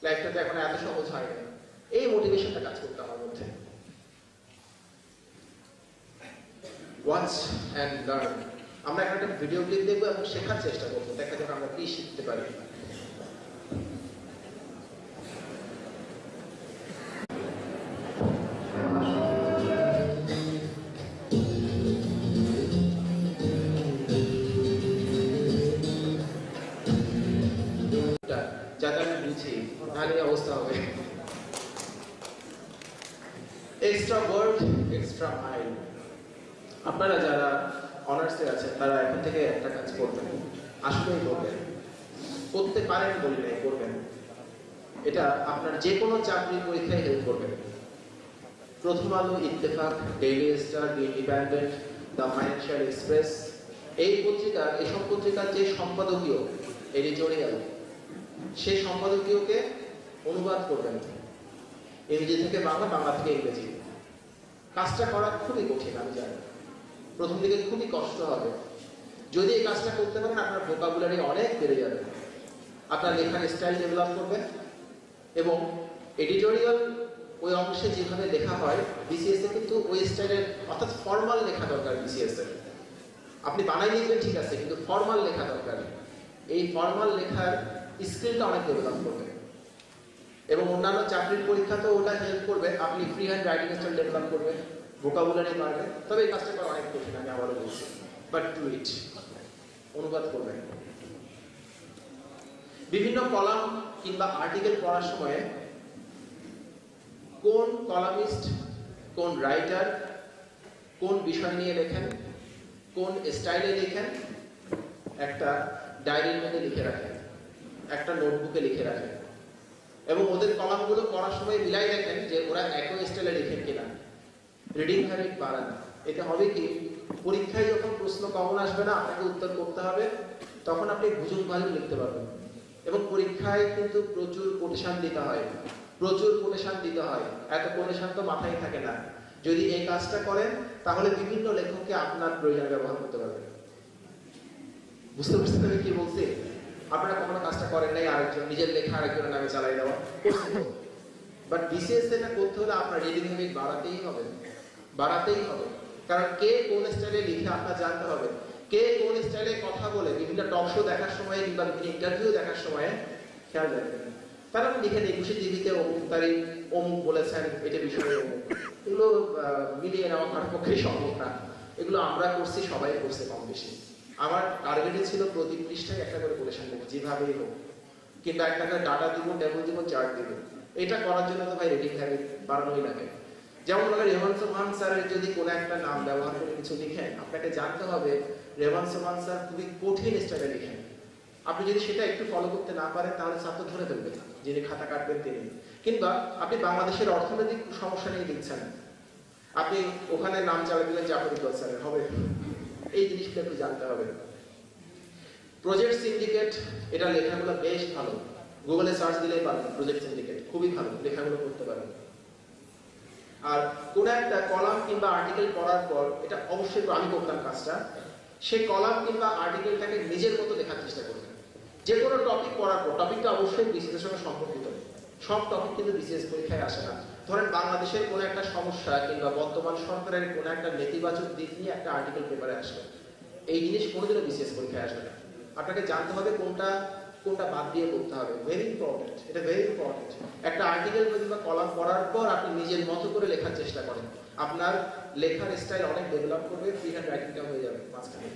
লাইফটা তো এখন এত সহজ হয় না। এই মোটিভেশনটা কাজ করতে আমার মধ্যে। Watch and learn. আমরা এখন একটা ভিডিও ক্লিপ দেখবো এবং শেখার চেষ্টা করবো, দেখা যাক আমরা কি শিখতে পারি। যাতে আমি বুঝি, নাহলে অবস্থা হবে। Extra word, extra mind. আপনারা যারা অনার্সে আছেন তারা এখন থেকে একটা কাজ করবেন, আসলেই করবেন, করতে পারেন বলি নাই, করবেন। এটা আপনার যে কোনো চাকরি পরীক্ষায় হেল্প করবে। প্রথম আলো, Ittefaq, daily star, the Independent, the financial express, এই পত্রিকার, এসব পত্রিকার যে সম্পাদকীয় এডিটোরিয়াল, সেই সম্পাদকীয়কে অনুবাদ করবেন ইংরেজি থেকে বাংলা, বাংলা থেকে ইংরেজি। কাজটা করা খুবই কঠিন, আমি জানি, প্রথম দিকে খুবই কষ্ট হবে। যদি এই কাজটা করতে পারেন, আপনার ভোকাবুলারি অনেক বেড়ে যাবে, আপনার লেখার স্টাইল ডেভেলপ করবে এবং এডিটোরিয়াল ওই অংশে যেভাবে লেখা হয় বিসিএস এ কিন্তু ওই স্টাইলের অর্থাৎ ফর্মাল লেখা দরকার বিসিএস এর। আপনি বানাই লিখবেন ঠিক আছে, কিন্তু ফর্মাল লেখা দরকার। এই ফর্মাল লেখার স্কিলটা অনেক ডেভেলপ করবে এবং অন্যান্য চাকরির পরীক্ষাতেও ওটা হেল্প করবে। আপনি free hand writing style develop করবেন, ভোকাবুলারি বাড়বে। তবে এই কাজটা করা অনেক কঠিন, আমি আবারও বলছি, বাট ডু ইট। অনুবাদ করবেন। বিভিন্ন কলাম কিংবা আর্টিকেল পড়ার সময়ে কোন কলামিস্ট, কোন রাইটার কোন বিষয় নিয়ে লেখেন, কোন স্টাইলে লেখেন, একটা ডায়েরির মধ্যে লিখে রাখেন, একটা নোটবুকে লিখে রাখেন এবং ওদের কলামগুলো পড়ার সময় মিলাই দেখেন যে ওরা একই স্টাইলে লিখেন কিনা। রিডিং হ্যাবিট বাড়ান। এতে হবে কি, পরীক্ষায় যখন প্রশ্ন কমন আসবে না, আপনাকে উত্তর করতে হবে, তখন আপনি ভুজুং ভাজুং লিখতে পারবেন। এবং পরীক্ষায় কিন্তু প্রচুর কোটেশন দিতে হয়, প্রচুর কোটেশন দিতে হয়। এত কোটেশন তো মাথায় থাকে না। যদি এই কাজটা করেন তাহলে বিভিন্ন লেখককে আপনার প্রয়োজনে ব্যবহার করতে পারবেন। বুঝতে পারছেন আমি কি বলছি? আপনারা কখনো কাজটা করেন নাই, আরেকজন নিজের লেখা আরেকজনের নামে চালাই দেওয়া, বাট বিসিএস এটা করতে হলে আপনার রিডিং হ্যাবিট বাড়াতেই হবে, বাড়াতেই হবে। কারণ কে কোন স্টাইলে লিখে আপনার জানতে হবে, কে কোন স্টাইলে কথা বলে বিভিন্ন টক শো দেখার সময় কিংবা ইন্টারভিউ দেখার সময় খেয়াল রাখবেন। তারা লিখে 21 টিভিতে অমুক তারিখ অমুক বলেছেন, এটা বিষয়ে অমুক। এগুলো মিলিয়ে নেওয়া কারোর পক্ষে সম্ভব না। এগুলো আমরা করছি, সবাই করছে কম বেশি। আমার টার্গেটে ছিল প্রতি পৃষ্ঠায় একটা করে কোটেশন দেবো, যেভাবেই হোক, কিংবা একটা করে ডাটা দিব, টেবল দিব, চার্ট দিব। এটা করার জন্য তো ভাই রিডিং হ্যাবিট বাড়ানোই লাগে। যেমন ধরেন রেহমান সোবহান স্যারের যদি কোনো একটা নাম ব্যবহার করে কিছু লিখেন, আপনাকে জানতে হবে রেহমান সোবহান স্যার খুবই কঠিন স্টাইলে লিখেন। আপনি যদি সেটা একটু ফলো করতে না পারেন তাহলে ছাত্র ধরে ফেলবে, যিনি খাতা কাটবেন তিনি। কিংবা আপনি বাংলাদেশের অর্থনৈতিক সমস্যা নিয়ে লিখছেন, আপনি ওখানে নাম চালিয়ে দিলেন জাফর ইকবাল স্যারের, হবে? এই জিনিসগুলো একটু জানতে হবে। প্রজেক্ট সিন্ডিকেট, এটা লেখাগুলো বেশ ভালো, গুগলে সার্চ দিলেই পাবেন। প্রজেক্ট সিন্ডিকেট খুবই ভালো, লেখাগুলো করতে পারেন। আর কোন একটা কলাম কিংবা আর্টিকেল পড়ার পর, এটা অবশ্যই আমি করতাম কাজটা, সেই কলাম কিংবা আর্টিকেলটাকে নিজের মতো লেখার চেষ্টা করবেন। যে কোনো টপিক পড়ার পর, টপিকটা অবশ্যই বিসিএস সঙ্গে সম্পর্কিত, সব টপিক কিন্তু বিসিএস পরীক্ষায় আসে না। ধরেন বাংলাদেশের কোনো একটা সমস্যা কিংবা বর্তমান সরকারের কোনো একটা নেতিবাচক দিক নিয়ে একটা আর্টিকেল পেপারে আসবে, এই জিনিস কোনোদিনও বিসিএস পরীক্ষায় আসবে না। আপনাকে জানতে হবে কোনটা কোনটা বাদ দিয়ে করতে হবে। ভেরি ইম্পর্টেন্ট, এটা ভেরি ইম্পর্টেন্ট। একটা আর্টিকেল কিংবা কলাম পড়ার পর আপনি নিজের মতো করে লেখার চেষ্টা করেন, আপনার লেখার স্টাইল অনেক ডেভেলপ করবে, ফ্রি হ্যান্ড রাইটিংটা হয়ে যাবে মাঝখানে।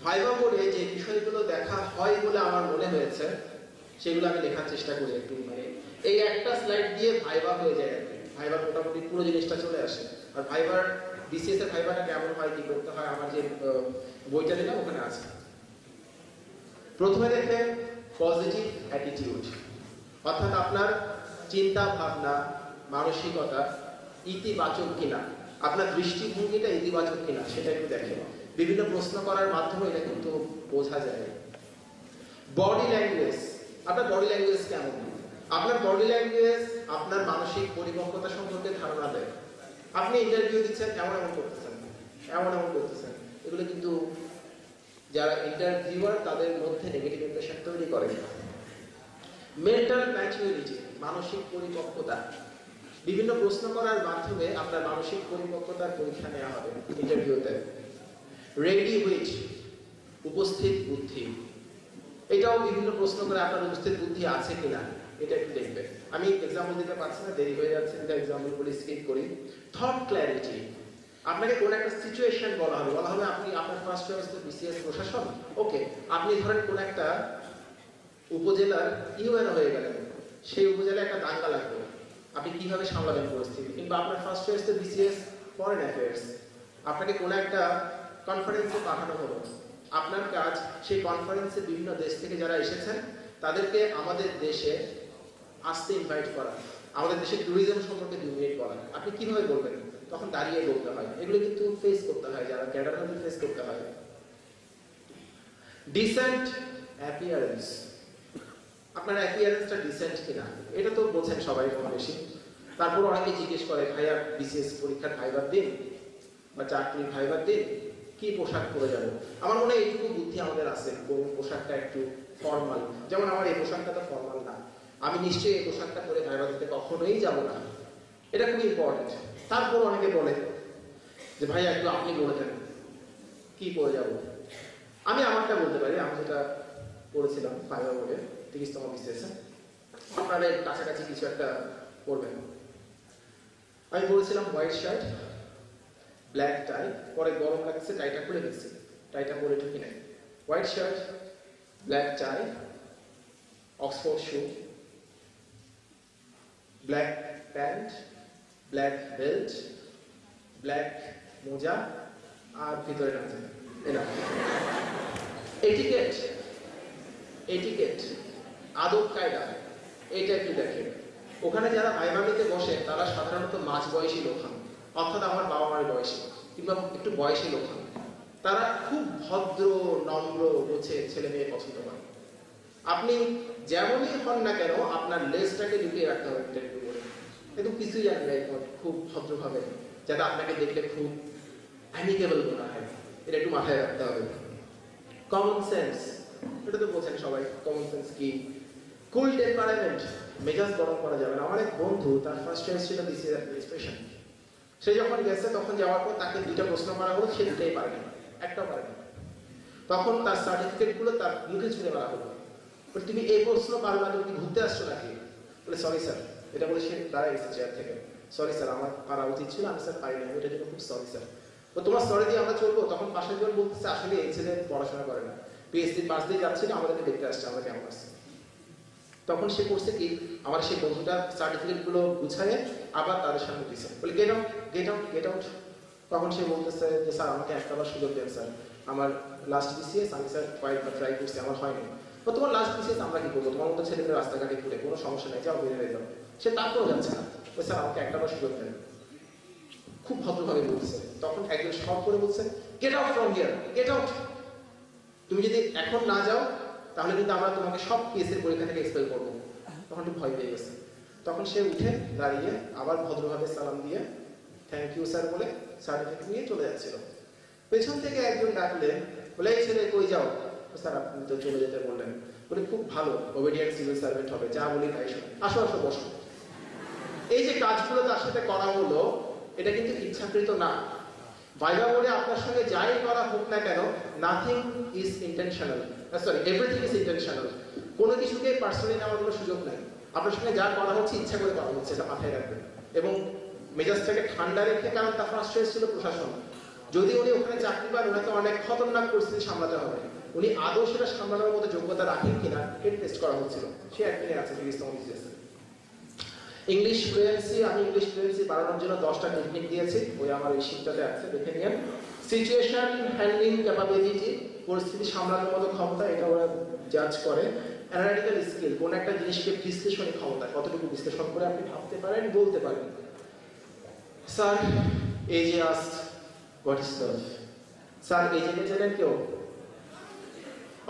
ভাইভা বোর্ডে যে বিষয়গুলো দেখা হয় বলে আমার মনে হয়েছে, সেগুলো আমি লেখার চেষ্টা করি একটু। মানে এই একটা স্লাইড দিয়ে ভাইভা হয়ে যায় আর কি। ভাইভার মোটামুটি পুরো জিনিসটা চলে আসে। আর ভাইভার বিসিএস এর ভাইভাটা কেমন হয়, কি করতে হয়, আমার যে বইটা দিলাম ওখানে আছে। প্রথমে দেখবেন পজিটিভ অ্যাটিটিউড, অর্থাৎ আপনার চিন্তা ভাবনা মানসিকতা ইতিবাচক কিনা, আপনার দৃষ্টিভঙ্গিটা ইতিবাচক কিনা সেটা একটু দেখেন। বিভিন্ন প্রশ্ন করার মাধ্যমে এটা কিন্তু বোঝা যায়। বডি ল্যাঙ্গুয়েজ, আপনার বডি ল্যাঙ্গুয়েজ কেমন, আপনার বডি ল্যাঙ্গুয়েজ আপনার মানসিক পরিপক্কতা সম্পর্কে ধারণা দেয়। আপনি ইন্টারভিউ দিচ্ছেন, এমন এমন করতেছেন, এমন এমন করতেছেন, এগুলো কিন্তু যারা ইন্টারভিউয়ার তাদের মধ্যে নেগেটিভ ইমপ্রেশন তৈরি করে। মেন্টাল ম্যাচুরিটি, মানসিক পরিপক্কতা, বিভিন্ন প্রশ্ন করার মাধ্যমে আপনার মানসিক পরিপক্কতার পরীক্ষা নেওয়া হবে ইন্টারভিউতে। রেডি উইথ, উপস্থিত বুদ্ধি, এটাও বিভিন্ন প্রশ্ন করে আপনার উপস্থিত বুদ্ধি আছে কিনা এটা একটু দেখবেন। আমি এক্সাম্পল দিতে পারছি না, দেরি হয়ে যাচ্ছে, এটা এক্সাম্পল বলি, স্কিপ করি। থট ক্ল্যারিটি, আপনাকে কোন একটা সিচুয়েশন বলা হবে, আপনি আপনার ফার্স্ট চয়েস তো বিসিএস প্রশাসন, ওকে, আপনি ধরেন কোন একটা উপজেলার ইউএনও হয়ে গেলেন, সেই উপজেলায় একটা দাঙ্গা লাগবে, আপনি কিভাবে সামলাবেন পরিস্থিতি। কিংবা আপনার ফার্স্ট চয়েস তো বিসিএস ফরেন অ্যাফেয়ার্স, আপনাকে কোন একটা কনফারেন্সে পাঠানো হলো, আপনার কাজ সেই কনফারেন্সে বিভিন্ন দেশ থেকে যারা এসেছেন তাদেরকে আমাদের দেশে আসতে ইনভাইট করা, আমাদের দেশের ট্যুরিজম সম্পর্কে 2 মিনিট বলা। আপনি কিভাবে বলবেন? তখন দাঁড়িয়ে বলতে হয়, এগুলো কিন্তু ফেস করতে হয়, যারা ক্যাডার হবে ফেস করতে হয়। ডিসেন্ট অ্যাপিয়ারেন্স, আপনার অ্যাপিয়ারেন্সটা ডিসেন্ট কিনা এটা তো বোঝেন সবাই কম বেশি। তারপর অনেকে জিজ্ঞেস করে, ভাইয়া বিসিএস পরীক্ষার ভাইবার দিন বা চাকরির ভাইবার দিন, কি পোশাক পরে যাব? আমার মনে হয় এইটুকু বুদ্ধি আমাদের আছে, কোন পোশাকটা একটু ফর্মাল। যেমন আমার এই পোশাকটা তো ফর্মাল না, আমি নিশ্চয়ই এই পোশাকটা পরে ভাইবা দিতে কখনোই যাব না। এটা খুব ইম্পর্টেন্ট। তারপর অনেকে বলে যে ভাই একটু আপনি বলে দেন কি পরে যাব। আমি আমারটা বলতে পারি, আমি যেটা পড়েছিলাম ভাইবা বোর্ডে 30তম বিসিএসে, আপনারা কাছাকাছি কিছু একটা পড়বেন। আমি বলেছিলাম হোয়াইট শার্ট, ব্ল্যাক টাই, পরে গরম লাগছে টাইটা খুলে ফেলছি, টাইটা পরে ঢুকি নাই। White shirt, black tie, Oxford shoe, black pant, black belt, black মোজা, আর ভিতরে না এনা এটিকেট, এটিকেট আদব কায়দা এইটা একটু দেখেন। ওখানে যারা ভাইবা নিতে বসে তারা সাধারণত মাঝ বয়সী লোক হন, অর্থাৎ আমার বাবা মার বয়সী কিংবা একটু বয়সী লোক হন। তারা খুব ভদ্র নম্র গোছের ছেলে মেয়ে পছন্দ করেন। আপনি যেমনই হন না কেন আপনার লেজটাকে লুকিয়ে রাখতে হবে ইন্টারভিউ করে, কিন্তু কিছুই জানেন না খুব ভদ্রভাবে, যাতে আপনাকে দেখলে খুব অ্যামিকেবল মনে হয়। এটা একটু মাথায় রাখতে হবে। কমন সেন্স, এটা তো বোঝেন সবাই কমন সেন্স কি। কুল টেম্পারামেন্ট, মেজাজ গরম করা যাবে না। আমার এক বন্ধু, তার ফার্স্ট চয়েস ছিল বিসিএস অ্যাডমিনিস্ট্রেশন। সে যখন গেছে তখন যাওয়ার পর তাকে 2টা প্রশ্ন করা হলো, সে 2টাই পারে না, একটাও পারে না। তখন তার সার্টিফিকেট গুলো তার মুখে ছুঁড়ে মারা হলো। তুমি এই প্রশ্ন পারো না, তুমি ঘুরতে আসছো নাকি? বলে সরি স্যার, এটা বলে সে দাঁড়ায় গেছে চেয়ার থেকে। সরি স্যার, আমার পারা উচিত ছিল, আমি স্যার পারি না, এটার জন্য খুব সরি স্যার। তো তোমার সরি দিয়ে আমরা চলবো? তখন পাশের জন বলতেছে আসলে এই ছেলে পড়াশোনা করে না, পিএইচডি পাস দিয়ে যাচ্ছিল, আমাদেরকে দেখতে আসছে আমরা কেমন আসছে। তখন সে করছে কি, আমার সেই বন্ধুটা সার্টিফিকেট গুলো গুছায় আবার তাদের সামনে দিচ্ছে, বলে get out, get out, get out. তখন সে বলতেছে যে স্যার আমাকে একটাবার সুযোগ দেন স্যার, আমার লাস্ট বিসিএস, আমি স্যার কয়েকবার ট্রাই করছি, আমার হয়নি। তো তোমার লাস্ট বিসিএস আমরা কি করবো, তোমার মতো ছেলেদের রাস্তাঘাটে ঘুরে কোনো সমস্যা নেই, যাও বের হয়ে যাও। সে তারপরেও যাচ্ছে না, ওই স্যার আমাকে একটাবার সুযোগ দেন, খুব ভদ্রভাবে বলছে। তখন একজন শর্ট করে বলছে get out from here, get out. তুমি যদি এখন না যাও তাহলে কিন্তু আমরা তোমাকে সব পিএসসির পরীক্ষা থেকে এক্সপেল করবো। তখন একটু ভয় পেয়ে গেছে। তখন সে উঠে দাঁড়িয়ে আবার ভদ্রভাবে সালাম দিয়ে থ্যাংক ইউ স্যার বলে সার্টিফিকেট নিয়ে চলে যাচ্ছিল। পেছন থেকে একজন ডাকলেন, বলে এই ছেলে কই যাও? স্যার আপনি তো চলে যেতে বললেন। বলে খুব ভালো, ওবিডিয়েন্ট সিভিল সার্ভেন্ট হবে, যা বলি তাই শোনো, আসো আসো বসো। এই যে কাজগুলো তার সাথে করা হলো, এটা কিন্তু ইচ্ছাকৃত না। ভাইবা বোর্ডে আপনার সঙ্গে যাই করা হোক না কেন, nothing is intentional, sorry everything is intentional. কোনো কিছুকে পার্সোনালি নেওয়ার কোনো সুযোগ নাই। আপনার সঙ্গে যা করা হচ্ছে ইচ্ছা করে করা হচ্ছে, এটা মাথায় রাখবেন। এবং মেজাজটাকে ঠান্ডা রেখে, কারণ তার ফার্স্ট চয়েস ছিল প্রশাসন। যদি উনি ওখানে চাকরি পান, ওনাকে অনেক খতরনাক পরিস্থিতি সামলাতে হবে। উনি আদৌ সেটা সামলানোর মতো যোগ্যতা রাখেন কিনা এর টেস্ট করা হচ্ছিল। সে একদিনে আছে 30তম বিসিএসে। ইংলিশ ফ্লুয়েন্সি, আমি ইংলিশ ফ্লুয়েন্সি বাড়ানোর জন্য 10টা টেকনিক দিয়েছি, ওই আমার এই শীটটাতে আছে, দেখে নিন। সিচুয়েশন হ্যান্ডলিং ক্যাপাবিলিটি, পরিস্থিতি সামলানোর মতো ক্ষমতা, এটা ওরা জাজ করে। অ্যানালিটিক্যাল স্কিল, কোন একটা জিনিসকে বিশ্লেষণী ক্ষমতা, কতটুকু বিশ্লেষণ করে আপনি ভাবতে পারেন, বলতে পারেন। স্যার এই যে আস হোয়াট ইজ লাভ, স্যার এই যে জানেন কেউ?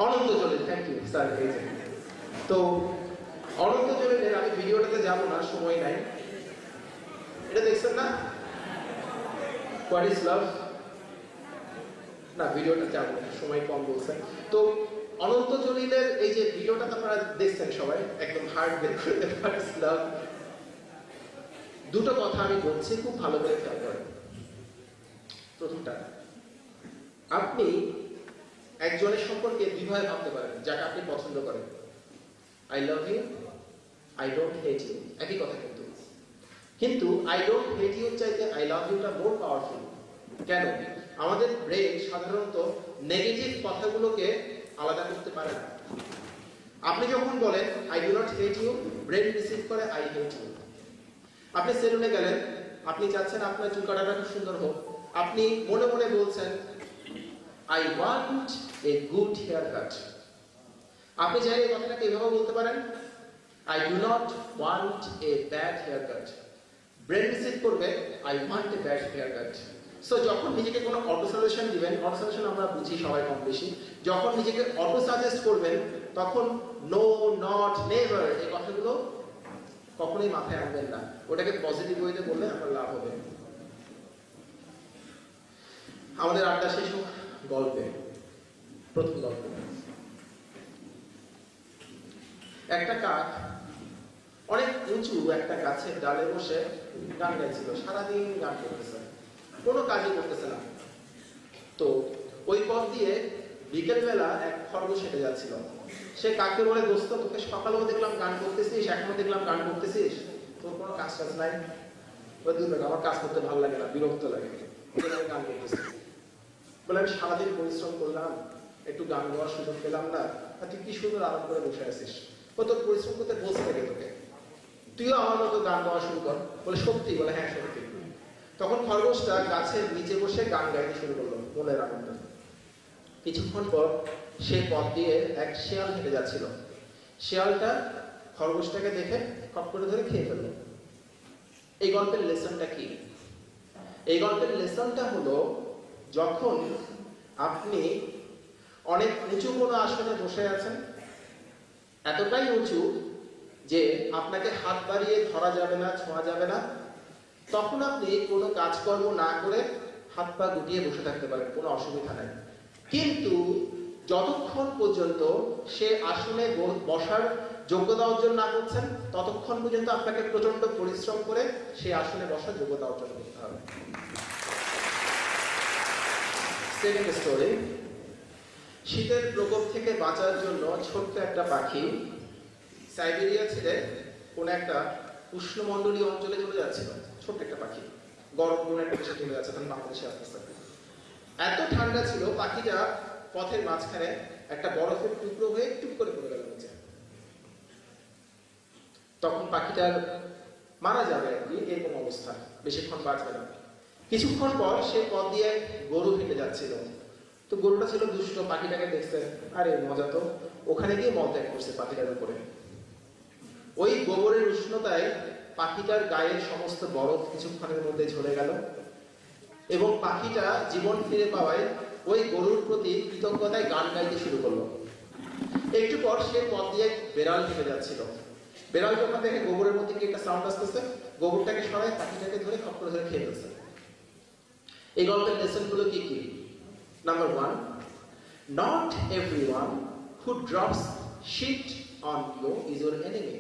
Ananta Jalil, thank you sir. এই যে তো অনন্ত জলিলের, আমি ভিডিওটাতে যাবো না, সময় নাই। এটা দেখছেন না হোয়াট ইজ লাভ? না ভিডিওটা যাবো না, সময় কম বলছে। তো অনন্ত জলিলের এই যে ভিডিওটা আপনারা দেখছেন সবাই, একদম হার্ড বের করে দেন হোয়াট ইজ লাভ। দুটো কথা আমি বলছি, খুব ভালো করে খেয়াল করেন। প্রথমটা, আপনি একজনের সম্পর্কে দুইভাবে ভাবতে পারেন, যাকে আপনি পছন্দ করেন। I love you, I don't hate you, একই কথা কিন্তু। কিন্তু আই ডোন্ট হেট ইউ চাইতে আই লাভ ইউটা মোর পাওয়ারফুল। কেন? আমাদের ব্রেন সাধারণত নেগেটিভ কথাগুলোকে আলাদা করতে পারে না। আপনি যখন বলেন I do not hate you, brain receive করে আই হেট ইউ। আপনি সেলুনে গেলেন, আপনি চাচ্ছেন আপনার চুল কাটাটা খুব সুন্দর হোক, আপনি মনে মনে বলছেন I want a good haircut. আপনি চাইলে এই কথাটাকে এভাবে বলতে পারেন, I do not want a bad haircut. Brain receive করবে I want a bad haircut. So যখন নিজেকে কোনো অটো সাজেশন দিবেন, অটো সাজেশন আমরা বুঝি সবাই কম বেশি, যখন নিজেকে অটো সাজেস্ট করবেন তখন নো, নট, নেভার এই কথাগুলো কখনোই মাথায় আনবেন না। ওটাকে পজিটিভ ওয়েতে বললে আমার লাভ হবে। আমাদের আড্ডা শেষ হোক গল্পে। প্রথম গল্প, একটা কাক অনেক উঁচু একটা গাছের ডালে বসে গান গাইছিল, সারাদিন গান করতেছে, কোনো কাজই করতেছে না। তো ওই পথ দিয়ে বিকেলবেলা এক খরগোশ হেঁটে যাচ্ছিল। সে কাকে বলে, দোস্ত তোকে সকালেও দেখলাম গান করতেছিস, এখনো দেখলাম গান করতেছিস, তোর কোনো কাজ টাজ নাই? আমার কাজ করতে ভালো লাগে না, বিরক্ত লাগে, গান করতেছি। বলে আমি সারাদিন পরিশ্রম করলাম, একটু গান গাওয়ার সুযোগ পেলাম না, আর তুই কি সুন্দর আরাম করে বসে আছিস। ও তোর পরিশ্রম করতে বসে থাকে তোকে, তুইও আমার মতো গান গাওয়া শুরু কর। বলে সত্যি? বলে হ্যাঁ সত্যি। তখন খরগোশটা গাছের নিচে বসে গান গাইতে শুরু করলো মনের আনন্দে। কিছুক্ষণ পর সে পথ দিয়ে এক শেয়াল হেঁটে যাচ্ছিল। শেয়ালটা খরগোশটাকে দেখে খপ করে ধরে খেয়ে ফেললো। এই গল্পের লেসনটা কি? এই গল্পের লেসনটা হলো, যখন আপনি অনেক উঁচু কোনো আসনে বসে আছেন, এতটাই উঁচু যে আপনাকে হাত বাড়িয়ে ধরা যাবে না, ছোঁয়া যাবে না, তখন আপনি কোনো কাজকর্ম না করে হাত পা গুটিয়ে বসে থাকতে পারেন, কোনো অসুবিধা নাই। কিন্তু যতক্ষণ পর্যন্ত সে আসনে বসার যোগ্যতা অর্জন না করছেন, ততক্ষণ পর্যন্ত আপনাকে প্রচন্ড পরিশ্রম করে সে আসনে বসার যোগ্যতা অর্জন করতে হবে। Second story. শীতের প্রকোপ থেকে বাঁচার জন্য ছোট্ট একটা পাখি সাইবেরিয়া ছেড়ে কোন একটা উষ্ণমণ্ডলীয় অঞ্চলে চলে যাচ্ছিল। ছোট্ট একটা পাখি, গরম কোন একটা দেশে চলে যাচ্ছে, তখন বাংলাদেশে আসতেছে। এত ঠান্ডা ছিল, পাখিটা পথের মাঝখানে একটা বরফের টুকরো হয়ে টুক করে পড়ে গেল নিচে। তখন পাখিটার মারা যাবে আর কি, এরকম অবস্থা, বেশিক্ষণ বাঁচবে না। কিছুক্ষণ পর সে পথ দিয়ে গরু হেঁটে যাচ্ছিল। তো গরুটা ছিল দুষ্ট, পাখিটাকে দেখছে, আরে মজা তো, ওখানে গিয়ে মল ত্যাগ করছে পাখিটার উপরে। ওই গোবরের উষ্ণতায় পাখিটার গায়ের সমস্ত বরফ কিছুক্ষণের মধ্যে ঝরে গেল, এবং পাখিটা জীবন ফিরে পাওয়ায় ওই গরুর প্রতি কৃতজ্ঞতায় গান গাইতে শুরু করলো। একটু পর সে পথ দিয়ে বেড়াল হেঁটে যাচ্ছিল। বেড়াল যখন দেখে গোবরের মধ্যে কি একটা সাউন্ড আসতেছে, গোবরটাকে সরায় পাখিটাকে ধরে খপ করে ধরে খেয়ে ফেলছে। এই গল্পের লেসন গুলো কি কি? Number 1, not everyone who drops shit on you is your enemy.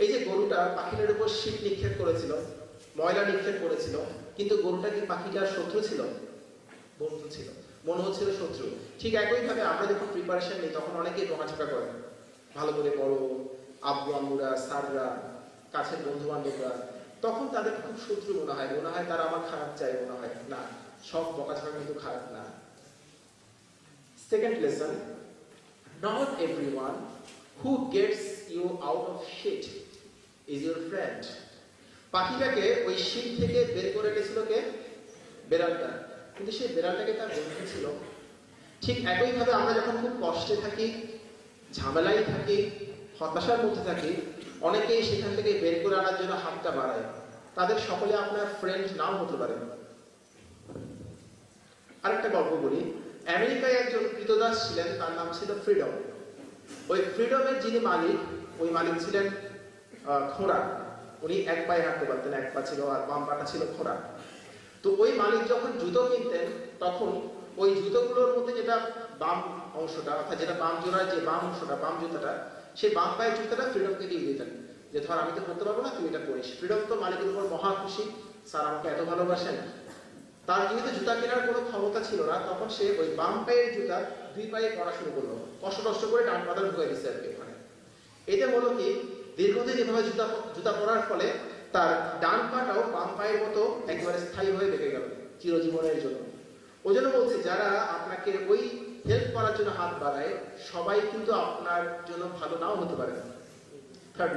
এই যে গরুটা পাখিটার উপর শিট নিক্ষেপ করেছিল, ময়লা নিক্ষেপ করেছিল, কিন্তু গরুটা কি পাখিটার শত্রু ছিল? বন্ধু ছিল। মনে হচ্ছিল শত্রু। ঠিক একইভাবে আমরা যখন প্রিপারেশন নিই, তখন অনেকেই বকাঝকা করে, ভালো করে পড়ো, আব্বু আম্মুরা, স্যাররা, কাছের বন্ধু বান্ধবরা, তখন তাদের খুব শত্রু মনে হয়, তারা আমার খারাপ চাই, মনে হয় না, সব বকাঝকা কিন্তু খারাপ না। Second lesson, not everyone who gets you out of shit is your friend. পাখিটাকে ওই শিট থেকে বের করে এনেছিল কে? বেড়ালটা। কিন্তু সেই বেড়ালটাকে তার বন্ধু ছিল। ঠিক একইভাবে আমরা যখন খুব কষ্টে থাকি, ঝামেলায় থাকি, হতাশার মধ্যে থাকি, অনেকেই সেখান থেকে বের করে আনার জন্য হাতটা বাড়ায়। তাদের সকলে আপনার ফ্রেন্ড নাও হতে পারে। আরেকটা গল্প বলি। আমেরিকায় একজন কৃতদাস ছিলেন, তার নাম ছিল ফ্রিডম। ওই ফ্রিডমের যিনি মালিক, ওই মালিক ছিলেন খোঁড়া। উনি এক পায়ে হাঁটতে পারতেন, এক পা ছিল, আর বাম পাটা ছিল খোঁড়া। তো ওই মালিক যখন জুতো কিনতেন, তখন ওই জুতোগুলোর মধ্যে যেটা বাম অংশটা, অর্থাৎ যেটা বাম জোড়ার যে বাম অংশটা, বাম জুতাটা, সেই বাম পায়ের জুতাটা ফ্রিডমকে দিয়ে দিতেন, যে ধর আমি তো করতে পারবো না, তুই এটা করিস। ফ্রিডম তো মালিকের উপর মহা খুশি, স্যার আমাকে এত ভালোবাসেন। তার যেহেতু জুতা কেনার কোনো ক্ষমতা ছিল না, তখন সে ওই বাম পায়ের জুতা দুই পায়ে পরা শুরু করলো, কষ্ট করে ডান পাতা ঢুকে দিচ্ছে আর কি ওখানে। এতে হলো কি, দীর্ঘদিন এভাবে জুতা পরার ফলে তার ডান পাটাও বাম পায়ের মতো একেবারে স্থায়ী হয়ে দেখে গেল চিরজীবনের জন্য। ওই জন্য বলছি, যারা আপনাকে ওই হেল্প করার জন্য হাত বাড়ায়, সবাই কিন্তু আপনার জন্য ভালো নাও হতে পারে। থার্ড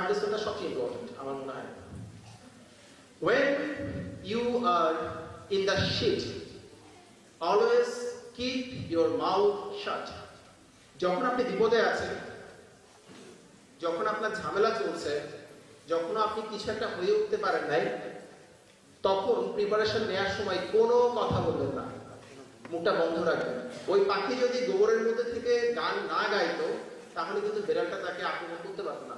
লেসনটা সবচেয়ে ইম্পর্টেন্ট আমার মনে হয়। When you are in the shit, always keep your mouth shut. যখন আপনি বিপদে আছেন, যখন আপনার ঝামেলা চলছে, যখন আপনি কিছু একটা হয়ে উঠতে পারেন নাই, তখন প্রিপারেশন নেওয়ার সময় কোনো কথা বলবেন না, মুখটা বন্ধ রাখবেন। ওই পাখি যদি গোবরের মধ্যে থেকে গান না গাইতো, তাহলে কিন্তু বেড়ালটা তাকে আক্রমণ করতে পারত না।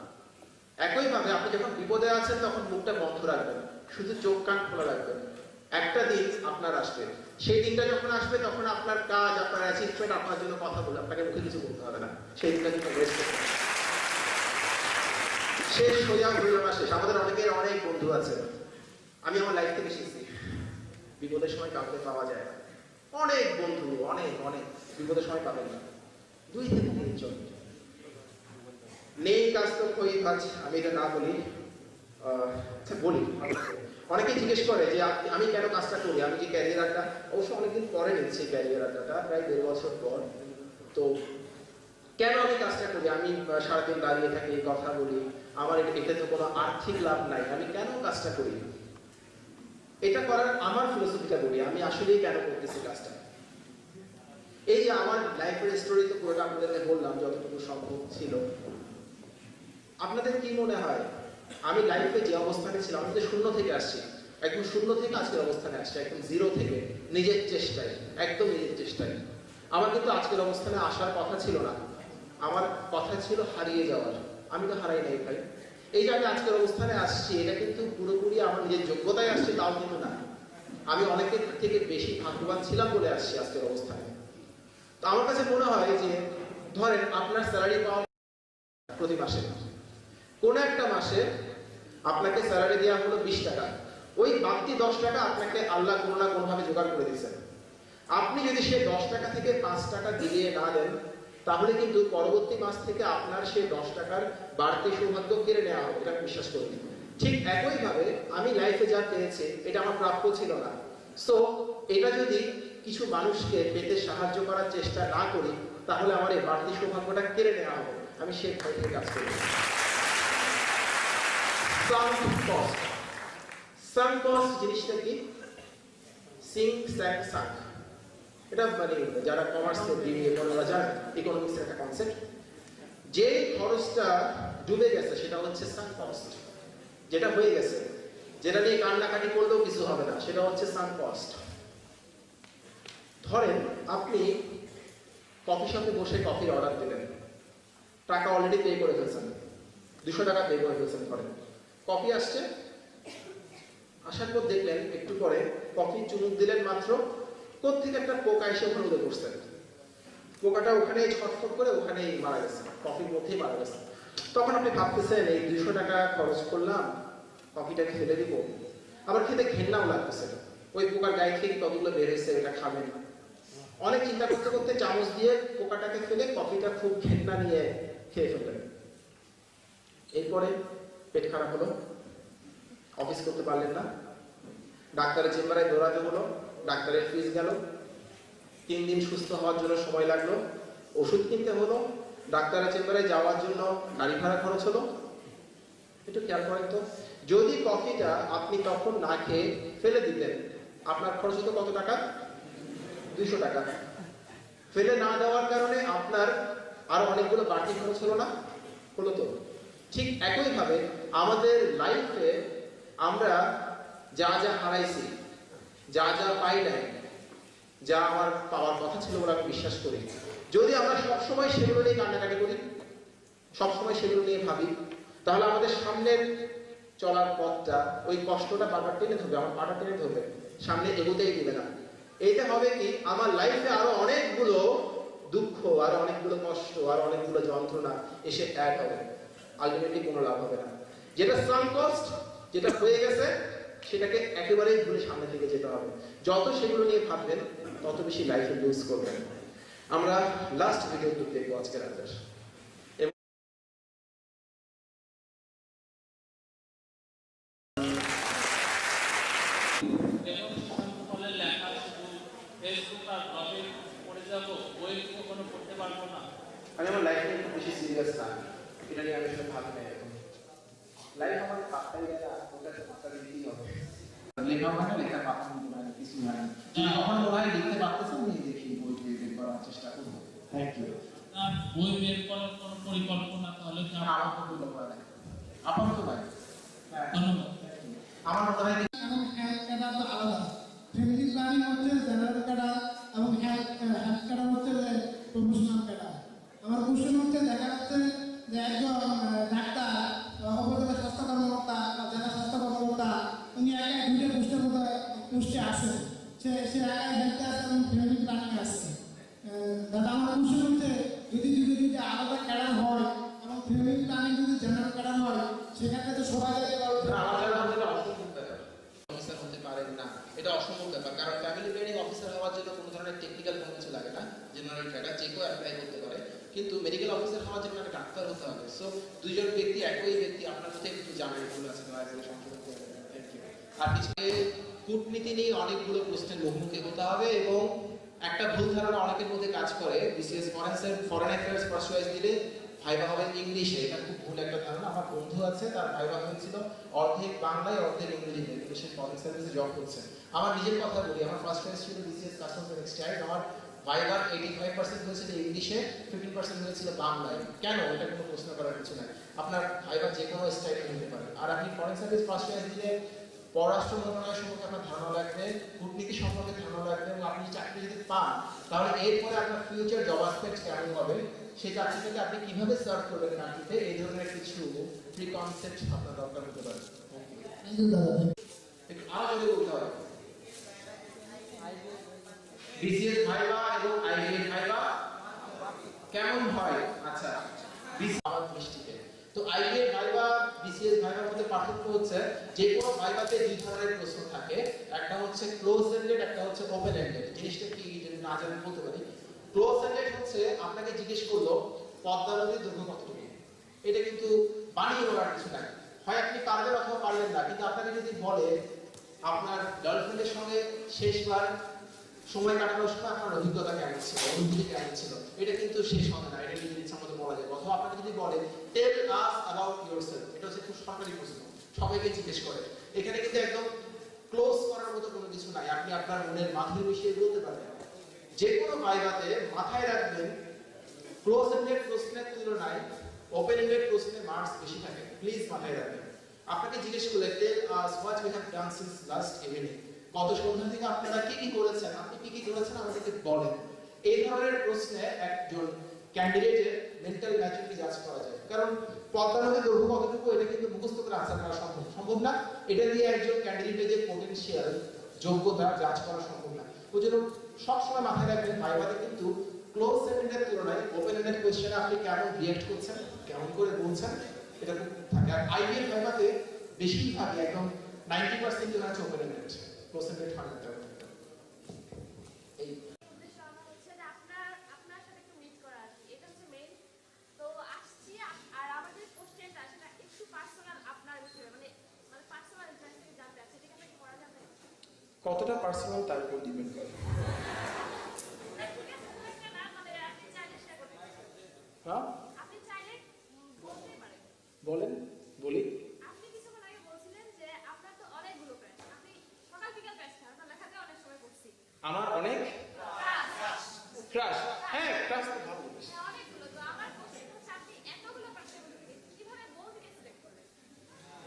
একইভাবে আপনি যখন বিপদে আছেন, তখন মুখটা বন্ধ রাখবেন, শুধু চোখ কান খোলা রাখবেন। একটা দিন আপনার আসবে, সেই দিনটা যখন আসবে, তখন আপনার কাজ, আপনার অ্যাচিভমেন্ট আপনার জন্য কথা বলে, আপনাকে মুখে কিছু বলতে হবে না, সেই দিনটা কিন্তু ওয়েস্ট করতে হবে। শেষ সোজা হইল না শেষ। আমাদের অনেকের অনেক বন্ধু আছে, আমি আমার লাইফ থেকে শিখছি বিপদের সময় কাউকে পাওয়া যায় না। অনেক বন্ধু, অনেক অনেক বিপদের সময় পাবেন না, 2 থেকে 3 জন। নেই কাজ তো কই কাজ, আমি এটা না বলি, আচ্ছা বলি। অনেকে জিজ্ঞেস করে যে আমি কেন কাজটা করি, আমি যে ক্যারিয়ার আড্ডা, অবশ্য অনেকদিন পরে নিচ্ছি ক্যারিয়ার আড্ডাটা, প্রায় 1.5 বছর পর। তো কেন আমি কাজটা করি, আমি সারাদিন দাঁড়িয়ে থাকি, কথা বলি, আমার এতে তো কোনো আর্থিক লাভ নাই, আমি কেন কাজটা করি? এটা করার আমার ফিলোসফিটা বলি, আমি আসলেই কেন করতেছি কাজটা। এই যে আমার লাইফের স্টোরি তো পুরোটা আপনাদেরকে বললাম যতটুকু সম্ভব ছিল। আপনাদের কি মনে হয় আমি লাইফে যে অবস্থানে ছিলাম, আমি তো শূন্য থেকে আসছি, একদম শূন্য থেকে আজকের অবস্থানে আসছি, একদম জিরো থেকে, নিজের চেষ্টায়, একদম নিজের চেষ্টায়। আমার কিন্তু আজকের অবস্থানে আসার কথা ছিল না, আমার কথা ছিল হারিয়ে যাওয়ার। আমি তো হারাই নাই ভাই। এই যে আমি আজকের অবস্থানে আসছি, এটা কিন্তু পুরোপুরি আমার নিজের যোগ্যতায় আসছে তাও কিন্তু না, আমি অনেকের থেকে বেশি ভাগ্যবান ছিলাম বলে আসছি আজকের অবস্থানে। তো আমার কাছে মনে হয় যে ধরেন আপনার স্যালারি পাওয়া প্রতি মাসে, কোন একটা মাসে আপনাকে স্যালারি দেওয়া হলো 20 টাকা, ওই বাড়তি 10 টাকা আপনাকে আল্লাহ কোনো না কোনোভাবে জোগাড় করে দিয়েছেন। আপনি যদি সেই 10 টাকা থেকে 5 টাকা দিয়ে না দেন, তাহলে কিন্তু পরবর্তী মাস থেকে আপনার সেই 10 টাকার বাড়তি সৌভাগ্য কেড়ে নেওয়া হবে, এটা বিশ্বাস করি। ঠিক একইভাবে আমি লাইফে যা পেয়েছি এটা আমার প্রাপ্য ছিল না। সো এটা যদি কিছু মানুষকে পেতে সাহায্য করার চেষ্টা না করি, তাহলে আমার এই বাড়তি সৌভাগ্যটা কেড়ে নেওয়া হবে। আমি সেই ভয় থেকে কাজ করি। সাঙ্ক কস্ট জিনিসটা কি? সিঙ্ক স্যাঙ্ক সাঙ্ক, এটা মানে যারা কমার্সে বিবিএ করে ওরা জানে, ইকোনমিক্সের একটা কনসেপ্ট। যে খরচটা ডুবে গেছে সেটা হচ্ছে সাঙ্ক কস্ট, যেটা হয়ে গেছে, যেটা নিয়ে কান্নাকাটি করলেও কিছু হবে না, সেটা হচ্ছে সাঙ্ক কস্ট। ধরেন আপনি কফি শপে বসে কফির অর্ডার দিলেন, টাকা অলরেডি পে করে ফেলছেন, 200 টাকা পে করে ফেলছেন। ধরেন কফি আসছে, আসার পর দেখলেন একটু পরে কফি চুমুক দিলেন মাত্র, কোত্থেকে একটা পোকা এসে ওখানে উঠে বসতেন, পোকাটা ওখানে ছটফট করে ওখানেই মারা গেছে, কফির মধ্যেই মারা গেছে। তখন আপনি ভাবতেছেন এই 200 টাকা খরচ করলাম, কফিটাকে ফেলে দিব, আবার খেতে ঘেন্নাও লাগতেছে, ওই পোকার গায়ে থেকে কতগুলো বের হয়েছে, এটা খাবেন না। অনেক চিন্তা করতে করতে চামচ দিয়ে পোকাটাকে ফেলে কফিটা খুব ঘেন্না নিয়ে খেয়ে ফেললেন। এরপরে পেট খারাপ হলো, অফিস করতে পারলেন না, ডাক্তারের চেম্বারে দৌড়াতে হলো, ডাক্তারের ফিস গেল, 3 দিন সুস্থ হওয়ার জন্য সময় লাগলো, ওষুধ কিনতে হলো, ডাক্তারের চেম্বারে যাওয়ার জন্য গাড়ি ভাড়া খরচ হলো। একটু খেয়াল করেন তো, যদি কফিটা আপনি তখন না খেয়ে ফেলে দিতেন, আপনার খরচ হতো কত টাকা? 200 টাকা। ফেলে না দেওয়ার কারণে আপনার আরো অনেকগুলো বাড়তি খরচ হলো না? হলো তো। ঠিক একইভাবে আমাদের লাইফে আমরা যা যা হারাইছি, যা যা পাই নাই, যা আমার পাওয়ার কথা ছিল বলে আমি বিশ্বাস করি, যদি আমরা সবসময় সেগুলো নিয়ে কান্নাকাটি করি, সবসময় সেগুলো নিয়ে ভাবি, তাহলে আমাদের সামনের চলার পথটা, ওই কষ্টটা বারবার টেনে ধরবে, আমার পাটা টেনে ধরবে, সামনে এগোতেই দিবে না। এইটা হবে কি, আমার লাইফে আরো অনেকগুলো দুঃখ, আরো অনেকগুলো কষ্ট, আরো অনেকগুলো যন্ত্রণা এসে অ্যাড হবে, আলটিমেটলি কোনো লাভ হবে না। যেটা সাঙ্ক কস্ট, যেটা হয়ে গেছে, সেটাকে একেবারেই ভুলে সামনে থেকে যেতে হবে। যত সেগুলো নিয়ে ভাববেন তত বেশি লাইফে লুজ করবেন। আমরা লাস্ট ভিডিও দেখবো আজকে রাতের। আমি আমার লাইফে একটু বেশি সিরিয়াস না, এটা নিয়ে আমি আসলে ভাবি না এখন। লাইফ আমার পাত্তাই দেয় না, ওটাকে পাত্তা দিতেই হবে। লেখা মানে লেখা পাত্তা দিতে পারে, কিছু নাই। যখন বলা হয় লিখতে পারতেছেন, আমি দেখি বই বের করার চেষ্টা করব। Thank you. আর বই বের করার কোনো পরিকল্পনা তাহলে কি আমার তো পরিকল্পনা নাই, আপাতত নাই। ধন্যবাদ। আমার মনে হয় এবং হেলথ ক্যাডার তো আলাদা। ফ্যামিলি প্ল্যানিং হচ্ছে জেনারেল ক্যাডার এবং হেলথ ক্যাডার হচ্ছে প্রফেশনাল ক্যাডার। আমার কোশ্চেন হচ্ছে, দেখা যাচ্ছে যে একজন ডাক্তার, উপজেলা স্বাস্থ্য কর্মকর্তা বা জেলা স্বাস্থ্য কর্মকর্তা, উনি একাই 2টা পোস্টে আসে, সে একাই হেলথে আছে এবং ফ্যামিলি প্ল্যানিং আছে। দাদা আমার কোশ্চেন হচ্ছে, যদি আলাদা ক্যাডার হয় এবং ফ্যামিলি প্ল্যানিং যদি জেনারেল ক্যাডার হয় সেক্ষেত্রে তো সবাই যেতে পারবে না, আমার জানা মতে এটা অসম্ভব ব্যাপার। অফিসার হতে পারেন না, এটা অসম্ভব ব্যাপার। কারণ ফ্যামিলি প্ল্যানিং অফিসার হওয়ার জন্য কোনো ধরনের টেকনিক্যাল কোনো কিছু লাগে না। জেনারেল ক্যাডার যে কেউ অ্যাপ্লাই করতে পারে, কিন্তু মেডিকেল অফিসার হওয়ার জন্য একটা ডাক্তার হতে হবে। সো দুইজন ব্যক্তি, একই ব্যক্তি, আপনার মধ্যে একটু জানার ভুল আছে, সংশোধন করে দেবেন। Thank you। আর পিছনে কূটনীতি নিয়ে অনেকগুলো প্রশ্নের মুখোমুখি হতে হবে, এবং একটা ভুল ধারণা অনেকের মধ্যে কাজ করে, BCS foreign affairs first choice দিলে ভাইবা হবে ইংলিশে। এটা খুব ভুল একটা ধারণা। আমার বন্ধু আছে, তার ভাইবা হয়েছিল অর্ধেক বাংলায় অর্ধেক ইংরেজিতে, কিন্তু সে ফরেন সার্ভিসে জব করছে। আমার নিজের কথা বলি, আমার ফার্স্ট চয়েস ছিল বিসিএস কাস্টমস এন্ড এক্সটাইল। আমার ভাইবার 85% হয়েছিল ইংলিশে, 15% হয়েছিল বাংলায়। কেন? এটা কোনো প্রশ্ন করার কিছু নাই। আপনার ভাইবার যে কোনো স্টাইলে নিতে পারে। আর আপনি ফরেন সার্ভিস ফার্স্ট চয়েস দিলে পররাষ্ট্র মন্ত্রণালয় সম্পর্কে আপনার ধারণা রাখবে, কূটনীতি সম্পর্কে ধারণা রাখবে, এবং আপনি চাকরি যদি পান তাহলে এরপরে আপনার ফিউচার জব অ্যাসপেক্ট কেমন হবে, সেই চাকরিটাকে আপনি কিভাবে সার্ভ করবেন চাকরিতে, এই ধরনের কিছু প্রি কনসেপ্ট আপনার দরকার হতে পারে। একটু আলাদা বলতে হবে। বিসিএস ভাইবা এবং আইবিএম ভাইবা কেমন হয়? আচ্ছা, আমার দৃষ্টিতে তো আইবিএম ভাইবা বিসিএস ভাইবার মধ্যে পার্থক্য হচ্ছে যে কোনো ভাইবাতে দুই ধরনের প্রশ্ন থাকে, একটা হচ্ছে ক্লোজ এন্ডেড, একটা হচ্ছে ওপেন এন্ডেড। জিনিসটা কি যদি না জানেন বলতে পারি। ক্লোজ এন্ডেড হচ্ছে আপনাকে জিজ্ঞেস করলো পদ্মা নদীর দৈর্ঘ্য কতটুকু। এটা কিন্তু বানিয়ে বলার কিছু নাই, হয় আপনি পারবেন অথবা পারবেন না। কিন্তু আপনাকে যদি বলে আপনার গার্লফ্রেন্ডের সঙ্গে শেষবার সময় কাটানোর সময় আপনার অভিজ্ঞতা কেমন ছিল, অনুভূতি কেমন ছিল, এটা কিন্তু শেষ হবে না, এটা নিজের ইচ্ছা মতো বলা যায়। অথবা আপনাকে যদি বলে টেল আস অ্যাবাউট ইয়োরসেলফ, এটা হচ্ছে খুব সরকারি প্রশ্ন, সবাইকে জিজ্ঞেস করে। এখানে কিন্তু একদম ক্লোজ করার মতো কোনো কিছু নাই, আপনি আপনার মনের মাধুরী মিশিয়ে বলতে পারবেন। যে কোনো ভাইভাতে মাথায় রাখবেন ক্লোজ এন্ডেড প্রশ্নের তুলনায় ওপেন এন্ডেড প্রশ্নে মার্কস বেশি থাকে। প্লিজ মাথায় রাখবেন। আপনাকে জিজ্ঞেস করলে tell us what we have done since last evening, গত সন্ধ্যা থেকে আপনারা কি কি করেছেন, আপনি কি কি করেছেন আমাদেরকে বলেন। এই ধরনের প্রশ্নে একজন ক্যান্ডিডেটের মেন্টাল ম্যাচুরিটি জাজ করা যায়। কারণ পদ্মা নদীর দৈর্ঘ্য কতটুকু এটা কিন্তু মুখস্থ করে আনসার করা সম্ভব না। এটা দিয়ে একজন ক্যান্ডিডেটের যে পটেনশিয়াল যোগ্যতা জাজ করা সম্ভব না। ওই জন্য সবসময় মাথায় রাখবেন ভাইভাতে কিন্তু ক্লোজ এন্ডেড তুলনায় ওপেন এন্ডেড কোয়েশ্চেনে আপনি কেমন রিঅ্যাক্ট করছেন, কেমন করে বলছেন, এটা খুব থাকে। আর আইবিএম ভাইভাতে বেশিরভাগই একদম 90% হচ্ছে ওপেন এন্ডেড, ক্লোজ এন্ডেড হয় না। এই কতটা পার্সোনাল তার উপর ডিপেন্ড করে। হ্যাঁ বলেন, বলি। আমার অনেক ক্রাশ, হ্যাঁ ক্রাশ তো ভালো জিনিস।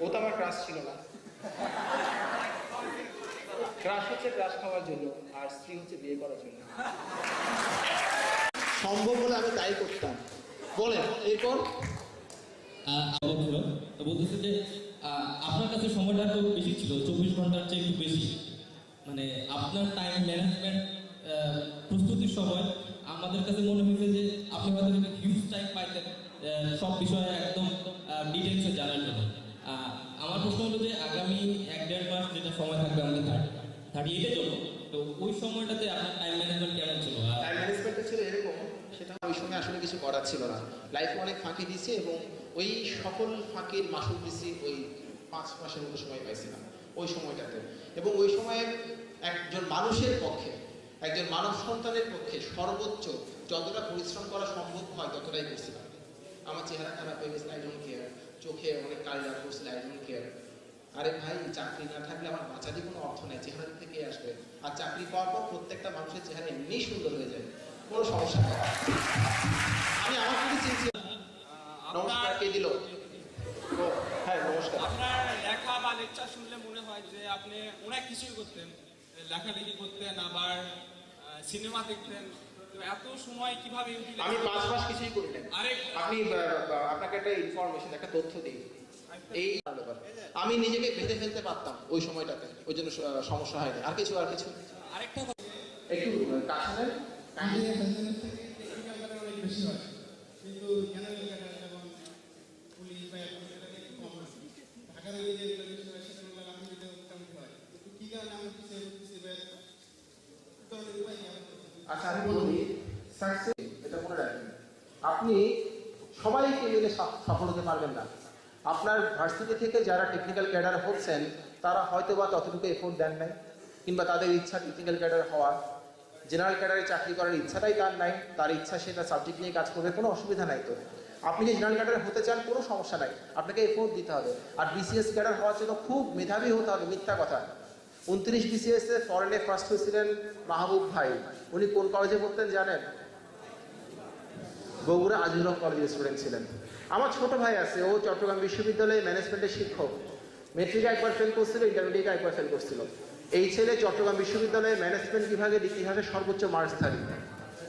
ও তো আমার ক্রাশ ছিল না। ক্রাশ হচ্ছে ক্রাশ খাওয়ার জন্য, আর স্ত্রী হচ্ছে বিয়ে করার জন্য। সম্ভব হলে আমি তাই করতাম। বলেন এরপর। বলতেছে যে আপনার কাছে সময়টা তো বেশি ছিল, 24 ঘন্টার চেয়ে একটু বেশি। মানে আপনার টাইম ম্যানেজমেন্ট প্রস্তুতির সময় আমাদের কাছে মনে হয়েছে যে আপনি হয়তো হিউজ টাইম পাইতেন সব বিষয়ে একদম ডিটেলসে জানার জন্য। আমার প্রশ্ন হলো যে আগামী 1-1.5 মাস যেটা সময় থাকবে আমাদের 38-এর জন্য, তো ওই সময়টাতে আপনার টাইম ম্যানেজমেন্ট কেমন ছিল? টাইম ম্যানেজমেন্টটা ছিল এরকম, সেটা ওই সময় আসলে কিছু করার ছিল না। লাইফে অনেক ফাঁকি দিয়েছি, এবং ওই সকল ফাঁকির মাসুল দিছি ওই 5 মাসের মতো সময় পাইছিলাম ওই সময়টাতে। এবং ওই সময়ে একজন মানুষের পক্ষে, একজন মানব সন্তানের পক্ষে সর্বোচ্চ যতটা পরিশ্রম করা সম্ভব হয় ততটাই করছিলাম। আমার চেহারা খারাপ হয়ে গেছে, আই ডোন্ট কেয়ার। চোখে অনেক কালি দাগ করছিল, আই ডোন্ট কেয়ার। আরে ভাই, চাকরি না থাকলে আমার বাঁচারই কোনো অর্থ নেই, চেহারা থেকে আসবে। আর চাকরি পাওয়ার পর প্রত্যেকটা মানুষের চেহারা এমনিই সুন্দর হয়ে যায়, কোনো সমস্যা নেই। আমি আমার কিন্তু চিন্তা। নমস্কার, কে দিল? হ্যাঁ নমস্কার। আপনার লেখা বা লেকচার শুনলে মনে হয় যে আপনি অনেক কিছুই করতেন, লেখালেখি করতেন, আবার সিনেমা দেখতেন। তো এত সময় কিভাবে ইউটিলাইজ? আমি 5 মাস কিছুই করি না। আপনি আপনাকে একটা ইনফরমেশন, একটা তথ্য দিই। এই ব্যাপার আমি নিজেকে বেঁধে ফেলতে পারতাম ওই সময়টাতে, ওই জন্য সমস্যা হয়নি। আর কিছু আরেকটা একটু কাশনের বেশি হয়, কিন্তু জেনারেল ক্যাডার যেমন ওই যে রিলেশনের সাথে বললাম আপনি যদি মোটামুটি হয় কিন্তু কি কারণে আমি কিছু করতেছি তো উপায় কি আমার? আচ্ছা আমি বলি সাকসেস এটা মনে রাখবেন, আপনি সবাইকে মিলে সফল হতে পারবেন না। আপনার ভার্সিটি থেকে যারা টেকনিক্যাল ক্যাডার হচ্ছেন তারা হয়তো বা ততটুকু এফোর্ট দেন নাই, কিংবা তাদের ইচ্ছা টেকনিক্যাল ক্যাডার হওয়ার, জেনারেল ক্যাডারে চাকরি করার ইচ্ছাটাই তার নাই, তার ইচ্ছা সেটা সাবজেক্ট নিয়ে কাজ করবে, কোনো অসুবিধা নাই তো। আপনি যে জেনারেল ক্যাডারে হতে চান কোনো সমস্যা নাই, আপনাকে এফোর্ট দিতে হবে। আর বিসিএস ক্যাডার হওয়ার জন্য খুব মেধাবী হতে হবে, মিথ্যা কথা। 29 বিসিএস এ ফরেনে ফার্স্ট হয়েছিলেন মাহবুব ভাই, উনি কোন কলেজে পড়তেন জানেন? বগুড়া আজিজুল হক কলেজের স্টুডেন্ট ছিলেন। আমার ছোট ভাই আছে, ও চট্টগ্রাম বিশ্ববিদ্যালয়ে ম্যানেজমেন্টের শিক্ষক, মেট্রিকে একবার ফেল করছিল, ইন্টারমিডিয়েটে একবার ফেল করছিল। এই ছেলে চট্টগ্রাম বিশ্ববিদ্যালয়ে ম্যানেজমেন্ট বিভাগের ইতিহাসে সর্বোচ্চ মার্কসধারী,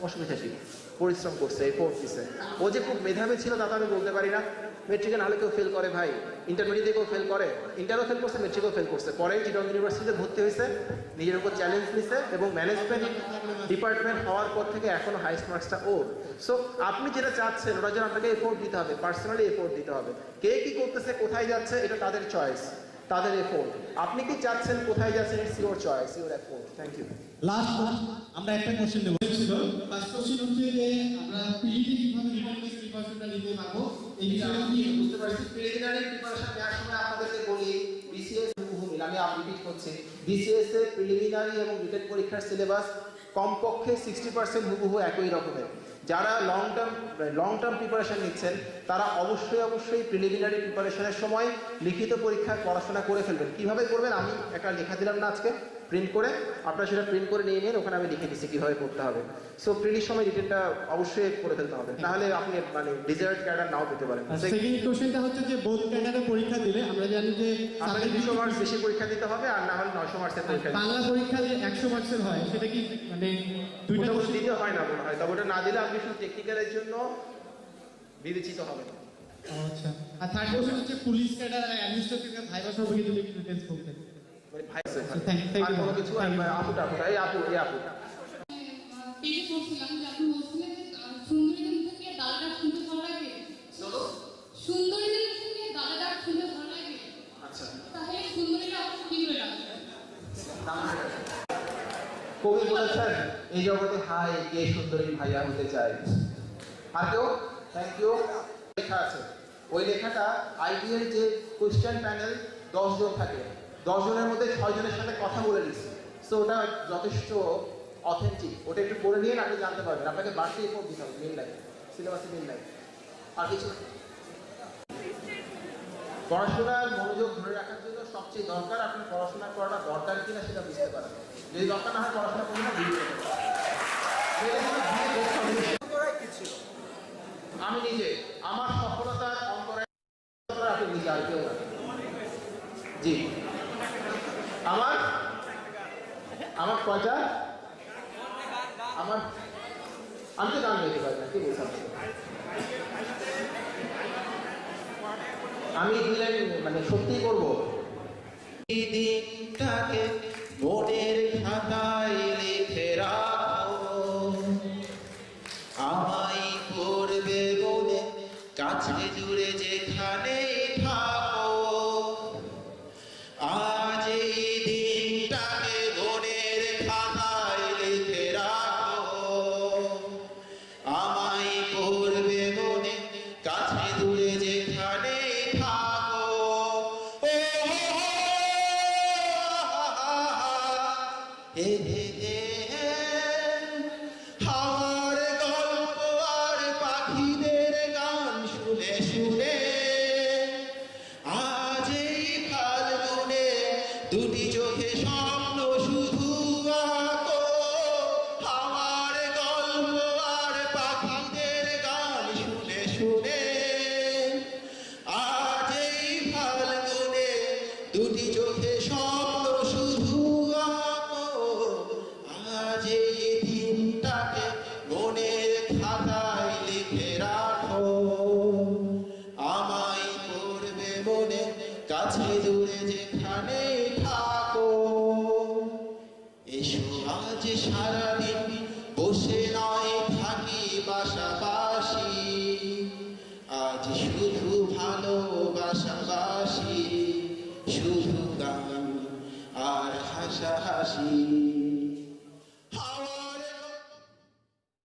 অসুবিধা ছিল, পরিশ্রম করছে, এফোর্ট দিছে। ও যে খুব মেধাবী ছিল তা তো আমি বলতে পারি না। মেট্রিকে নাহলে কেউ ফেল করে ভাই, ইন্টারমিডিয়েটে কেউ ফেল করে, ইন্টারও ফেল করছে, মেট্রিকেও ফেল করছে, পরে চিটং ইউনিভার্সিটিতে ভর্তি হয়েছে, নিজের উপর চ্যালেঞ্জ নিছে এবং ম্যানেজমেন্ট ডিপার্টমেন্ট হওয়ার পর থেকে এখনো হাইস্ট মার্কসটা ওর। সো আপনি যেটা চাচ্ছেন ওটার জন্য আপনাকে এফোর্ট দিতে হবে, পার্সোনালি এফোর্ট দিতে হবে। কে কি করতেছে, কোথায় যাচ্ছে, এটা তাদের চয়েস, তাদের এফোর্ট। আপনি কি চাচ্ছেন, কোথায় যাচ্ছেন, it's your choice, your effort. Thank you. Last আমরা একটা কোশ্চেন নেব ছিল। ফার্স্ট কোশ্চেন হচ্ছে যে আমরা পিইটি কিভাবে রিটার্ন টেস্ট প্রিপারেশনটা নিতে পারবো এই বিষয়ে আমি বুঝতে পারছি। প্রিলিমিনারি প্রিপারেশন নেওয়ার সময় আপনাদেরকে বলি বিসিএস হুবহু আমি রিপিট করছি, বিসিএস এর প্রিলিমিনারি এবং রিটেন পরীক্ষার সিলেবাস কমপক্ষে 60% হুবহু একই রকমের। যারা লং টার্ম প্রিপারেশন নিচ্ছেন তারা অবশ্যই প্রিলিমিনারি প্রিপারেশনের সময় লিখিত পরীক্ষার পড়াশোনা করে ফেলবেন। কিভাবে করবেন আমি একটা লেখা দিলাম না আজকে, প্রিন্ট করে, আপনারা সেটা প্রিন্ট করে নিয়ে নিন, ওখানে আমি লিখে দিচ্ছি কীভাবে করতে হবে। সো প্রিলির সময় রিটেনটা অবশ্যই করে ফেলতে হবে, নাহলে আপনি মানে ডিজায়ার্ড ক্যাডার নাও পেতে পারেন। সেকেন্ড কোশ্চেনটা হচ্ছে যে বোথ ক্যাডারে পরীক্ষা দিলে আমরা জানি যে আপনাকে 200 মার্কস বেশি পরীক্ষা দিতে হবে, আর না হলে 900 মার্কসের পরীক্ষা দিতে হবে। বাংলা পরীক্ষা যে 100 মার্কসের হয় সেটা কি মানে দুইটা ওটা কোশ্চেন দিতে হয় না মনে হয়, তবে ওটা না দিলে আপনি শুধু টেকনিক্যালের জন্য বিবেচিত হবে না। আচ্ছা। আর থার্ড কোশ্চেন হচ্ছে পুলিশ ক্যাডার আর অ্যাডমিনিস্ট্রেটিভ ভাইবা সম্পর্কে যদি একটু ডিটেইলস বলতেন। মানে ভাই Thank you. আর কোনো কিছু আপুটা এই আপু পেয়ে পড়ছিলাম যে আপনি বলছিলেন যে সুন্দরীদের মুখে কি দাদাটা শুনতে ভালো লাগে? সুন্দরীদের মুখে কি দাদাটা শুনতে ভালো লাগে? আচ্ছা, তাহলে সুন্দরীরা আপনি কি করে রাখবেন? কবি বলেছেন এই জগতে হাই কে সুন্দরী ভাইয়া হতে চায়। আর কেউ? Thank you. লেখা আছে, ওই লেখাটা আইডিয়ার যে কোয়েশ্চেন প্যানেল 10 জন থাকে, 10 জনের মধ্যে 6 জনের সাথে কথা বলে দিচ্ছে। সো ওটা যথেষ্ট অথেন্টিক, ওটা একটু পড়ে নিয়ে আপনি জানতে পারবেন। আপনাকে বাড়তি এফোর্ট দিতে হবে, মিল নাই, সিলেবাসে মিল নাই। আর কিছু পড়াশোনার মনোযোগ ধরে রাখার জন্য সবচেয়ে দরকার আপনার পড়াশোনা করাটা দরকার কিনা সেটা বুঝতে পারা। যদি দরকার না হয় পড়াশোনা করবেন না, ভিডিও আমি নিজে আমার সফলতার অন্তরায় আপনি নিজে আর কেউ না। জি আমার কয়টা আমি তো গান গাইতে পারি না, কি বলছি আমি 2 লাইন মানে সত্যি করবো। এই দিনটাকে মনের খাতায় লিখে রাখো, আমায় করবে বলে কাছে জুড়ে যেখানে থাকো। আজ এই দিনটাকে মনের খাতায় লিখে রাখো, আমায় করবে বলে কাছে দূরে যেখানে থাকো। ও হে হে হে হাওয়ার গল্প আর পাখিদের গান শুনে শুনে আজ এই ফাল্গুনে দুটি চোখে স্বপ্ন শুধু আঁকো। হাওয়ার গল্প আর পাখিদের গান শুনে শুনে আজ এই ফাল্গুনে দুটি চোখে স্বপ্ন শুধু আঁকো। আজ এই দিনটাকে মনের খাতায় লিখে রাখো, আমায় করবে মনে কাছে দূরে যেখানে থাকো। এসো আজ সারাদিন বসে নয় থাকি বাসা